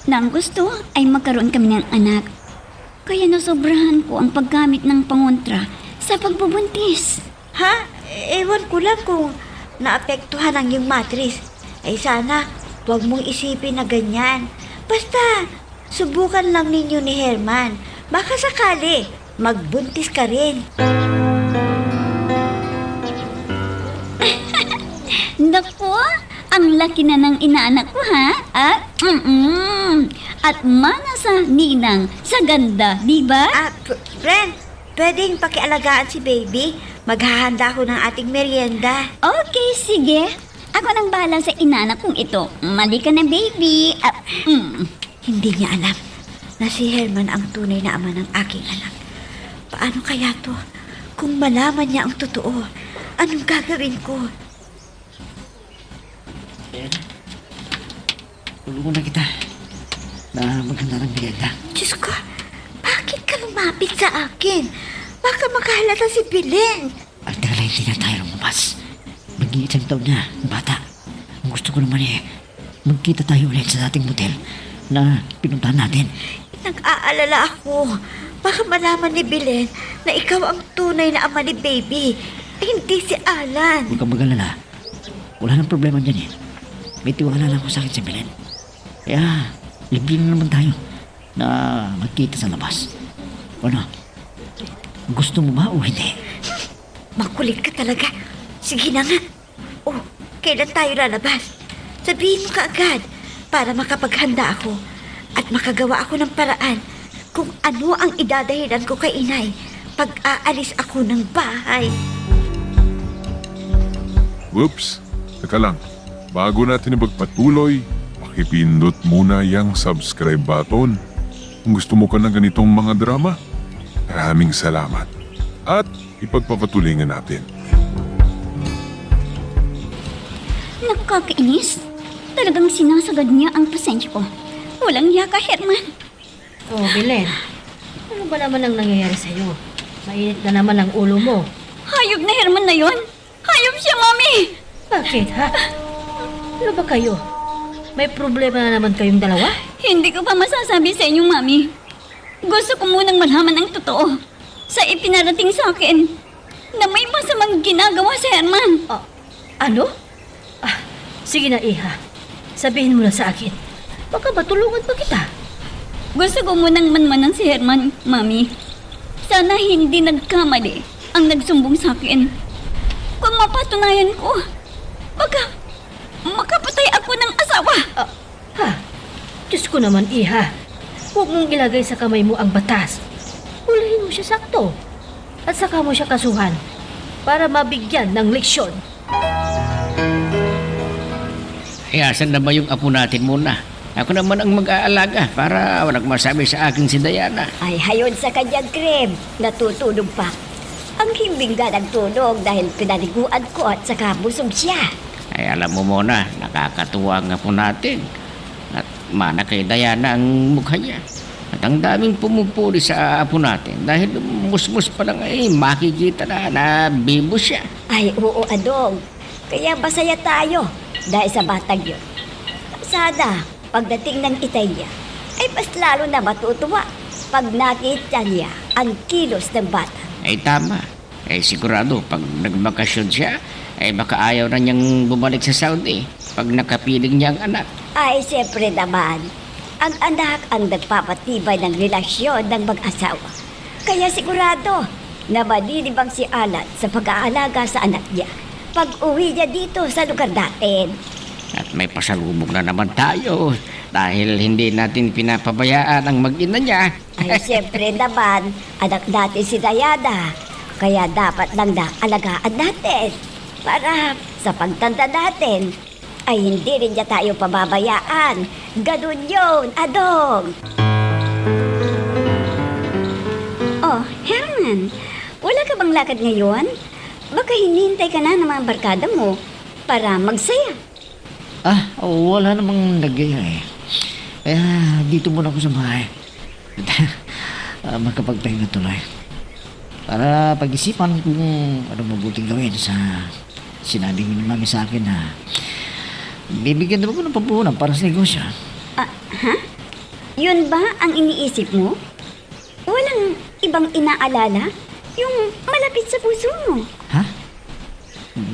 na ang gusto ay magkaroon kami ng anak. Kaya nasobrahan ko ang paggamit ng pangontra sa pagbubuntis. Ha? Ewan ko lang kung naapektuhan ang iyong matris. Ay sana, huwag mong isipin na ganyan. Basta, subukan lang ninyo ni Herman. Baka sakali, magbuntis ka rin. Naku, ang laki na ng inaanak ko, ha? At mana sa ninang sa ganda, di ba? Friend, pwedeng pakialagaan si baby. Maghahanda ako ng ating merienda. Okay, sige. Ako nang bahala sa inaanak kong ito. Mali ka na, baby. Hindi niya alam na si Herman ang tunay na ama ng aking anak. Paano kaya to? Kung malaman niya ang totoo, anong gagawin ko? Tulungan na kita na maghanda ng merienda. Diyos ko, bakit ka lumapit sa akin? Baka makahalata si Belen. Ang tagal hindi na tayo lumabas. Mag-iisang taon na, bata. Ang gusto ko naman magkita tayo ulit sa dating motel na pinuntahan natin. Nag-aalala ako. Baka malaman ni Belen na ikaw ang tunay na ama ni baby. Hindi si Alan. Huwag kang mag-alala. Wala nang problema dyan May tiwala lang ako sa akin si Belen. Kaya, libre na naman tayo na magkita sa labas. Ano? Gusto mo ba o hindi? Makulit ka talaga. Sige na nga. Oh, kailan tayo lalabas? Sabihin mo ka agad para makapaghanda ako at makagawa ako ng paraan kung ano ang idadahilan ko kay inay pag aalis ako ng bahay. Whoops! Teka lang. Bago natin magpatuloy, pakipindot muna yung subscribe button. Kung gusto mo ka ng ganitong mga drama, maraming salamat. At ipagpapatuloy natin. Nakakainis. Talagang sinasagad niya ang pasensya ko. Walang hiya ka, Herman. Oh, Belen. Ano ba naman ang nangyayari sa'yo? Mainit na naman ang ulo mo. Hayop na Herman na yon. Hayop siya, Mami. Bakit, ha? Ano ba kayo? May problema na naman kayong dalawa? Hindi ko pa masasabi sa inyo, Mami. Gusto ko munang malaman ang totoo sa ipinarating sa akin na may masamang ginagawa si Herman. Ano? Sige na, Iha. Sabihin mo na sa akin. Baka matulungan pa kita. Gusto ko munang manmanan si Herman, Mami. Sana hindi nagkamali ang nagsumbong sa akin. Kung mapatunayan ko, baka makapatay ako ng asawa. Diyos ko naman, Iha. Huwag mong ilagay sa kamay mo ang batas. Hulahin mo siya sakto. At saka mo siya kasuhan para mabigyan ng leksyon. Eh, asan na ba yung apo natin muna? Ako naman ang mag-aalaga para walang masabi sa akin si Diana. Ay, hayon sa kanyang krib. Natutulog pa. Ang himbing nga nagtulog dahil pinaliguan ko at saka busog siya. Ay, alam mo muna, nakakatuwa ang apo natin. At mana kay Diana ang mukha niya. At ang daming pumupuli sa apo natin dahil musmus pa lang ay makikita na bibo siya. Ay, oo, Adong. Kaya masaya tayo dahil sa batang yun. Sana, pagdating ng itay niya, ay mas lalo na matutuwa pag nakita niya ang kilos ng bata. Ay tama. Ay sigurado pag nagbakasyon siya, ay baka ayaw na niyang bumalik sa Saudi pag nakapiling niya ang anak. Ay, siyempre naman, ang anak ang nagpapatibay ng relasyon ng mag-asawa. Kaya sigurado na malilibang si Alan sa pag-aalaga sa anak niya pag uwi niya dito sa lugar natin. At may pasalubong na naman tayo dahil hindi natin pinapabayaan ang mag-ina niya. Ay, siyempre naman, anak natin si Diana. Kaya dapat lang na alagaan natin para sa pagtanda natin ay hindi rin niya tayo pababayaan. Ganun yun, Adong. Oh, Herman, wala ka bang lakad ngayon? Baka hinihintay ka na ng mga barkada mo para magsaya. Wala namang nagyaya eh. Kaya dito muna ako sa bahay. Magkapagpahinga tuloy. Para pag-isipan kung ano mabuting gawin sa sinabi ni Mami sa akin na bibigyan naman ko ng pampuhunan para sa negosyo. Yun ba ang iniisip mo? Walang ibang inaalala? Yung malapit sa puso mo? Ha?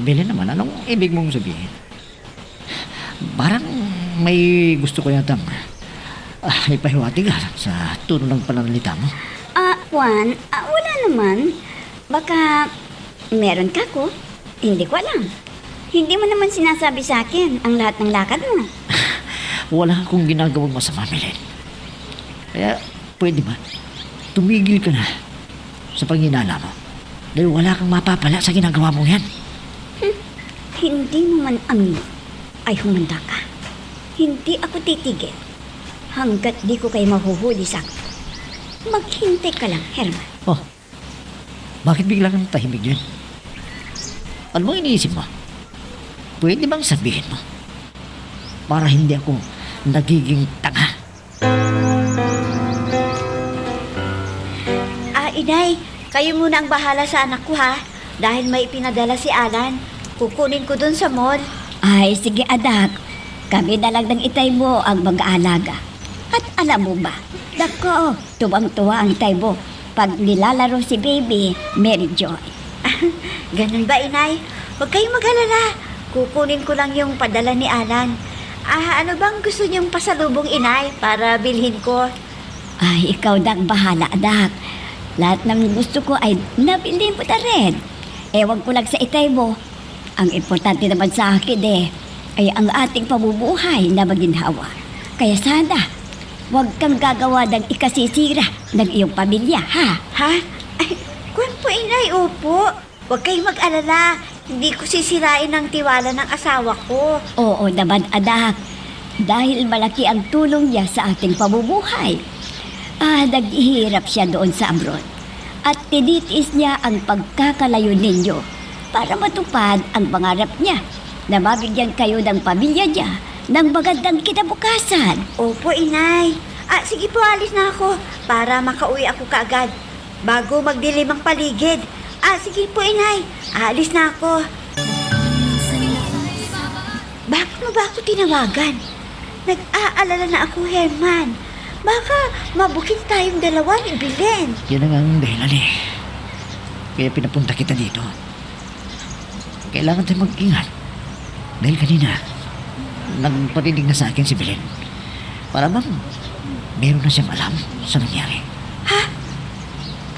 Bili naman, anong ibig mong sabihin? Parang may gusto ko yata ipahiwatig sa tono ng pananalita mo. Juan, wala naman. Baka meron ka ko. Hindi ko alam. Hindi mo naman sinasabi sa akin ang lahat ng lakad mo. Wala akong ginagawang masama, Belen. Kaya, pwede ba? Tumigil ka na sa panghinala mo. Dahil wala kang mapapala sa ginagawa mo yan. Hindi mo man amin ay humanda ka. Hindi ako titigil hanggat di ko kayo mahuhuli sa akin. Maghintay ka lang, Herman. Bakit bigla kang tahimik yun? Ano bang iniisip mo? Pwede bang sabihin mo? Para hindi ako nagiging tanga. Inay, kayo muna ang bahala sa anak ko ha. Dahil may pinadala si Alan. Kukunin ko dun sa mall. Ay, sige anak. Kami na lang ng itay mo ang mag-aalaga. At alam mo ba, dako, tuwang-tuwa ang itay mo pag nilalaro si baby, Mary Joy. Ganun ba, inay? Huwag kayong mag-alala. Kukunin ko lang yung padala ni Alan. Ano bang gusto niyong pasalubong, inay, para bilhin ko? Ay, ikaw na ang bahala, anak. Lahat ng gusto ko ay nabili mo na rin. Ewan ko lang sa itay mo. Ang importante naman sa akin ay ang ating pabubuhay na maginhawa. Kaya sana, huwag kang gagawa ng ikasisira ng iyong pamilya, ha? Ha? Ay, kwan po, inay, opo. Huwag kayong mag-alala. Hindi ko sisirain ang tiwala ng asawa ko. Oo naman, anak. Dahil malaki ang tulong niya sa ating pamumuhay. Naghihirap siya doon sa abroad. At tinitiis niya ang pagkakalayo ninyo para matupad ang pangarap niya na mabigyan kayo ng pamilya niya ng magandang kinabukasan. Opo, inay. Sige po, alis na ako para makauwi ako kaagad bago magdilim ang paligid. Sige po, inay. Alis na ako. Bakit mo ba ako tinawagan? Nag-aalala na ako, Herman. Baka mabukit tayong dalawa ni Belen. Yan ang ang dahilan eh. Kaya pinapunta kita dito. Kailangan tayo mag-ingat. Dahil kanina, nagparinig na sa akin si Belen. Para bang meron na siyang alam sa nangyari. Ha?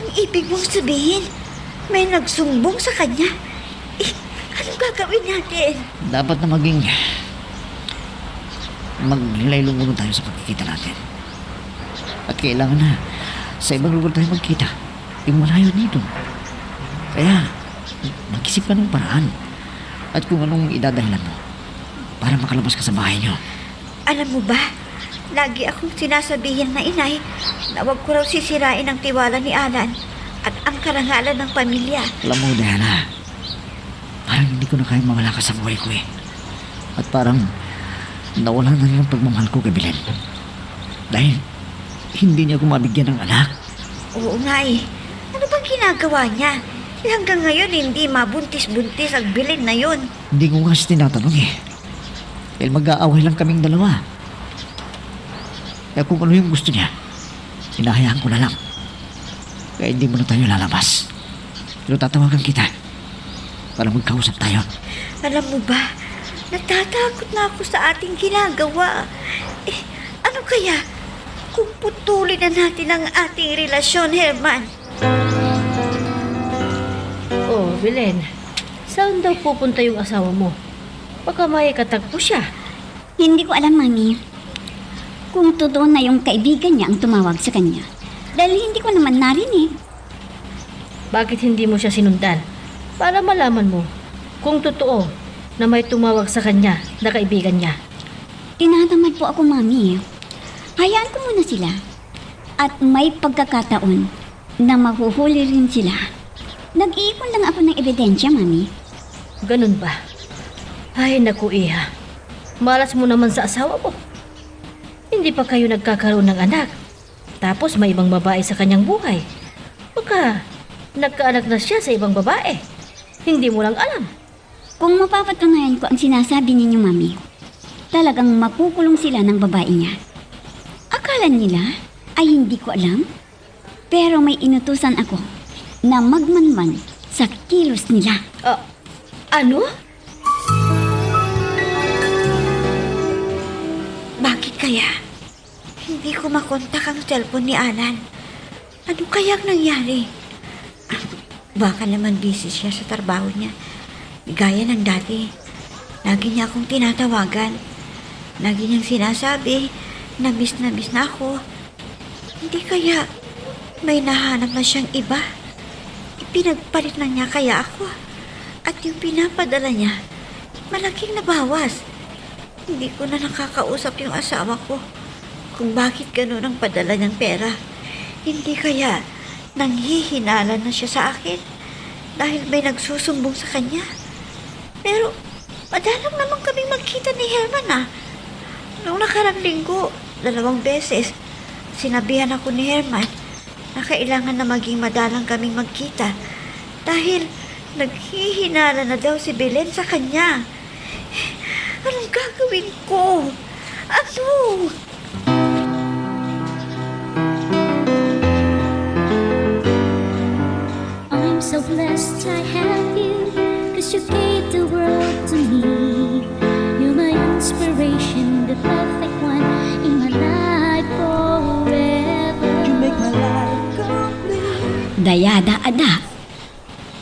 Ang ibig mong sabihin, may nagsumbong sa kanya? Anong gagawin natin? Dapat na maglaylong muna tayo sa pagkikita natin. At kailangan na sa ibang lugar tayo magkita. Yung malayo dito. Kaya, mag-isip ka ng paraan. At kung anong idadahilan mo para makalabas ka sa bahay niyo. Alam mo ba, lagi akong sinasabihin na inay na huwag ko raw sisirain ang tiwala ni Alan at ang karangalan ng pamilya. Alam mo, Diana, parang hindi ko na kaya mawala ka sa buhay ko eh. At parang nawala na rin ang pagmamahal ko kay Belen. Dahil hindi niya ako mabigyan ng anak. Oo nga eh. Ano bang ginagawa niya? Hanggang ngayon hindi mabuntis-buntis ang Belen na yun. Hindi ko nga siya tinatanong eh. Dahil mag-aaway lang kaming dalawa. Kaya kung ano yung gusto niya, hinahayaan ko na lang. Kaya hindi mo na tayo lalabas. Pero tatawagan kita para magkausap tayo. Alam mo ba, natatakot na ako sa ating ginagawa. Ano kaya kung putulin na natin ang ating relasyon, Herman? Oh, Belen, saan daw pupunta yung asawa mo? Baka may katagpo siya. Hindi ko alam, Mami. Kung totoo na yung kaibigan niya ang tumawag sa kanya. Dahil hindi ko naman narinig. Bakit hindi mo siya sinundan? Para malaman mo kung totoo na may tumawag sa kanya na kaibigan niya. Tinatamad po ako, Mami. Hayaan ko muna sila. At may pagkakataon na mahuhuli rin sila. Nag-iipon lang ako ng ebidensya, Mami. Ganun ba? Ay, naku, Iha. Malas mo naman sa asawa mo. Hindi pa kayo nagkakaroon ng anak. Tapos may ibang babae sa kanyang buhay. Baka nagkaanak na siya sa ibang babae. Hindi mo lang alam. Kung mapapatunayan ko ang sinasabi ninyo, Mami, talagang makukulong sila ng babae niya. Akala nila ay hindi ko alam. Pero may inutusan ako na magmanman sa kilos nila. Ano? Bakit kaya? Hindi ko makontak ang cellphone ni Alan. Ano kayang nangyari? Baka naman busy siya sa trabaho niya. Gaya ng dati. Lagi niya akong tinatawagan. Lagi niyang sinasabi na miss na ako. Hindi kaya may nahanap na siyang iba. Ipinagpalit na niya kaya ako. At yung pinapadala niya, malaking nabawas. Hindi ko na nakakausap yung asawa ko kung bakit ganun ang padala niyang pera. Hindi kaya nanghihinala na siya sa akin dahil may nagsusumbong sa kanya. Pero madalang naman kaming magkita ni Herman. Noong nakarang linggo, 2 beses, sinabihan ako ni Herman na kailangan na maging madalang kaming magkita dahil naghihinala na daw si Belen sa kanya. Anong gagawin ko? Ano? I'm so blessed I have you, 'cause you gave the world to me. You're my inspiration, the perfect one in my life forever. You make my life complete. Dayada, anak.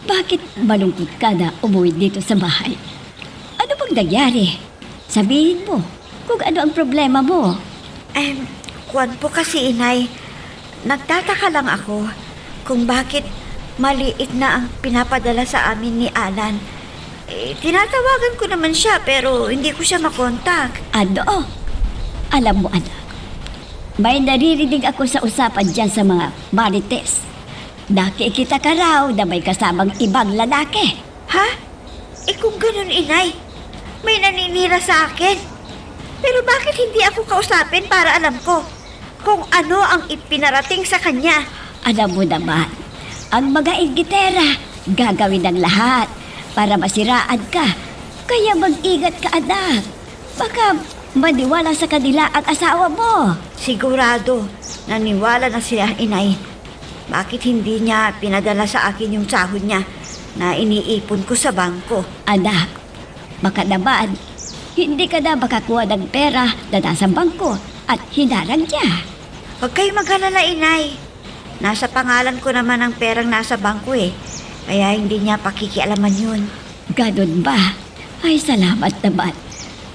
Bakit malungkot ka na umuwi dito sa bahay? Ano bang nangyari? Sabihin mo kung ano ang problema mo. Kwan po kasi, inay, nagtataka lang ako kung bakit maliit na ang pinapadala sa amin ni Alan. Tinatawagan ko naman siya pero hindi ko siya makontak. Ano? Alam mo, anak, may naririnig ako sa usapan dyan sa mga marites. Nakikita ka raw na may kasamang ibang lalaki. Ha? Kung ganun, inay, may naninira sa akin. Pero bakit hindi ako kausapin para alam ko kung ano ang ipinarating sa kanya? Alam mo naman, ang mga inggitera gagawin ng lahat para masiraan ka. Kaya mag-ingat ka, anak. Baka maniwala sa kanila ang asawa mo. Sigurado, naniwala na siya, inay. Bakit hindi niya pinadala sa akin yung sahod niya na iniipon ko sa bangko? Anak, baka naman, hindi ka na makakuha ng pera na nasa bangko at hinarang niya. Huwag kayo mag-alala, inay. Nasa pangalan ko naman ang perang nasa bangko Kaya hindi niya pakikialaman yun. Ganun ba? Ay, salamat naman.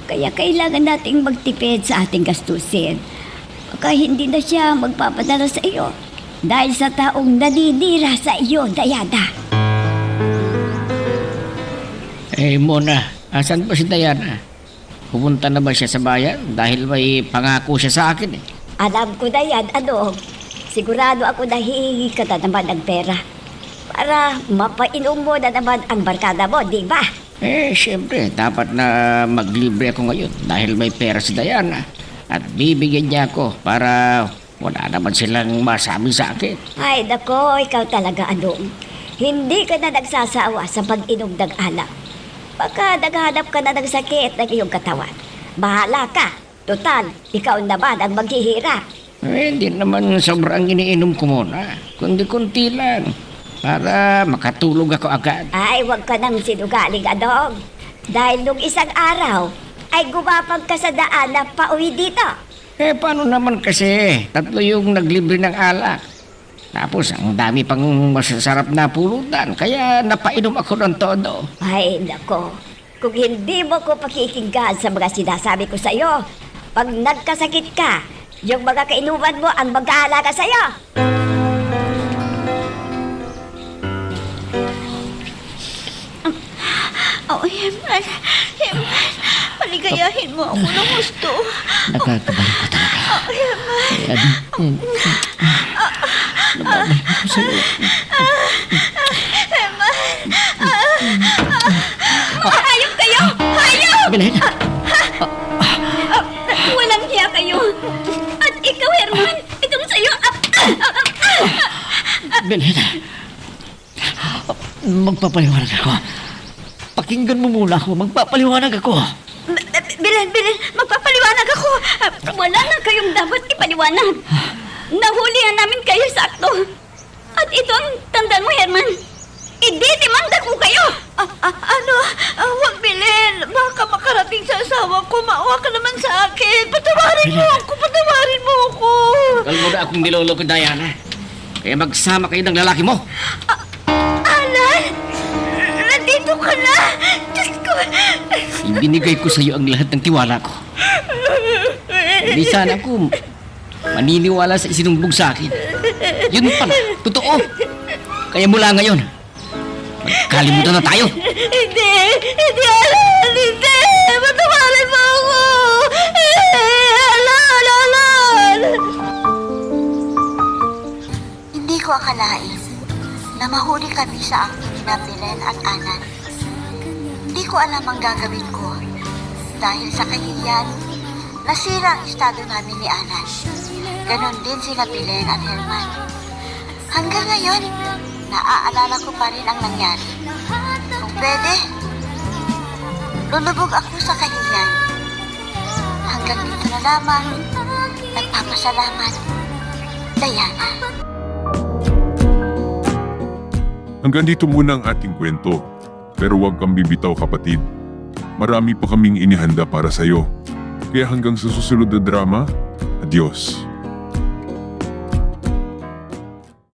Kaya kailangan nating magtipid sa ating gastusin. Baka hindi na siya magpapadala sa iyo dahil sa taong naninira sa iyo, Diana. Mona, asan ba si Diana? Pupunta na ba siya sa bayan dahil may pangako siya sa akin Alam ko na yan, sigurado ako na hihingi ka na naman ng pera para mapainom mo na naman ang barkada mo, di ba? Siyempre, dapat na maglibre ako ngayon dahil may pera si Diana. At bibigyan niya ako para wala naman silang masabi sa akin. Ay, nako, ikaw talaga, Hindi ka na nagsasawa sa pag-inom ng alak. Baka naghahanap ka na ng sakit ng iyong katawan. Bahala ka. Total, ikaw naman ang maghihirap. Hindi naman sobrang iniinom ko muna. Kundi kunti lang. Para makatulog ako agad. Ay, huwag ka nang sinugaling, Dahil nung isang araw, ay gumapag ka sa daan na pauwi dito. Paano naman kasi? 3 yung naglibre ng alak. Tapos ang dami pang masasarap na pulutan. Kaya napainom ako ng todo. Ay, nako. Kung hindi mo ko pakikinggan sa mga sinasabi ko sa'yo, pag nagkasakit ka, yung mga kainuman mo ang mag-aalaga sa'yo. Hemman, paligayahin mo ako ng gusto. Nakakabalik ko talaga. Hemman. Nababalik ako sa'yo. Hayop kayo! Hayop! Belen! Walang hiya kayo. At ikaw, Herman, itong sa'yo. Belen, magpapaliwanag ako. Pakinggan mo muna ako. Magpapaliwanag ako. Bilen, magpapaliwanag ako. Wala na kayong dapat ipaliwanag. Nahulihan namin kayo sa akto. At ito ang tandaan mo, Herman. Ididimanda ko kayo. Huwag, Belen. Baka makarating sa asawa ko. Maawa ka naman sa akin. Patawarin mo ako. Tagal mo na akong niloloko, Diana. Kaya magsama kayo ng lalaki mo. Alan! Nandito ka na! Diyos ko! Ibinigay ko sa iyo ang lahat ng tiwala ko. Hindi sana ako maniniwala sa isinumbog sa akin. Yun pala, totoo. Kaya mula ngayon, magkalimutan na tayo. Hindi, Alan! Hindi! Patawarin mo ako! Alan! Hindi ko akalain na mahuli kami sa akto ni Belen at Alan. Hindi ko alam ang gagawin ko dahil sa kahihiyan, nasira ang estado namin ni Alan. Ganon din sila Belen at Herman. Hanggang ngayon, naaalala ko pa rin ang nangyari. Kung pwede, lulubog ako sa kahihiyan. Hanggang dito na lamang, nagpapasalamat, Diana. Hanggang dito muna ang ating kwento. Pero huwag kang bibitaw, kapatid. Marami pa kaming inihanda para sa'yo. Kaya hanggang sa susunod na drama, adios.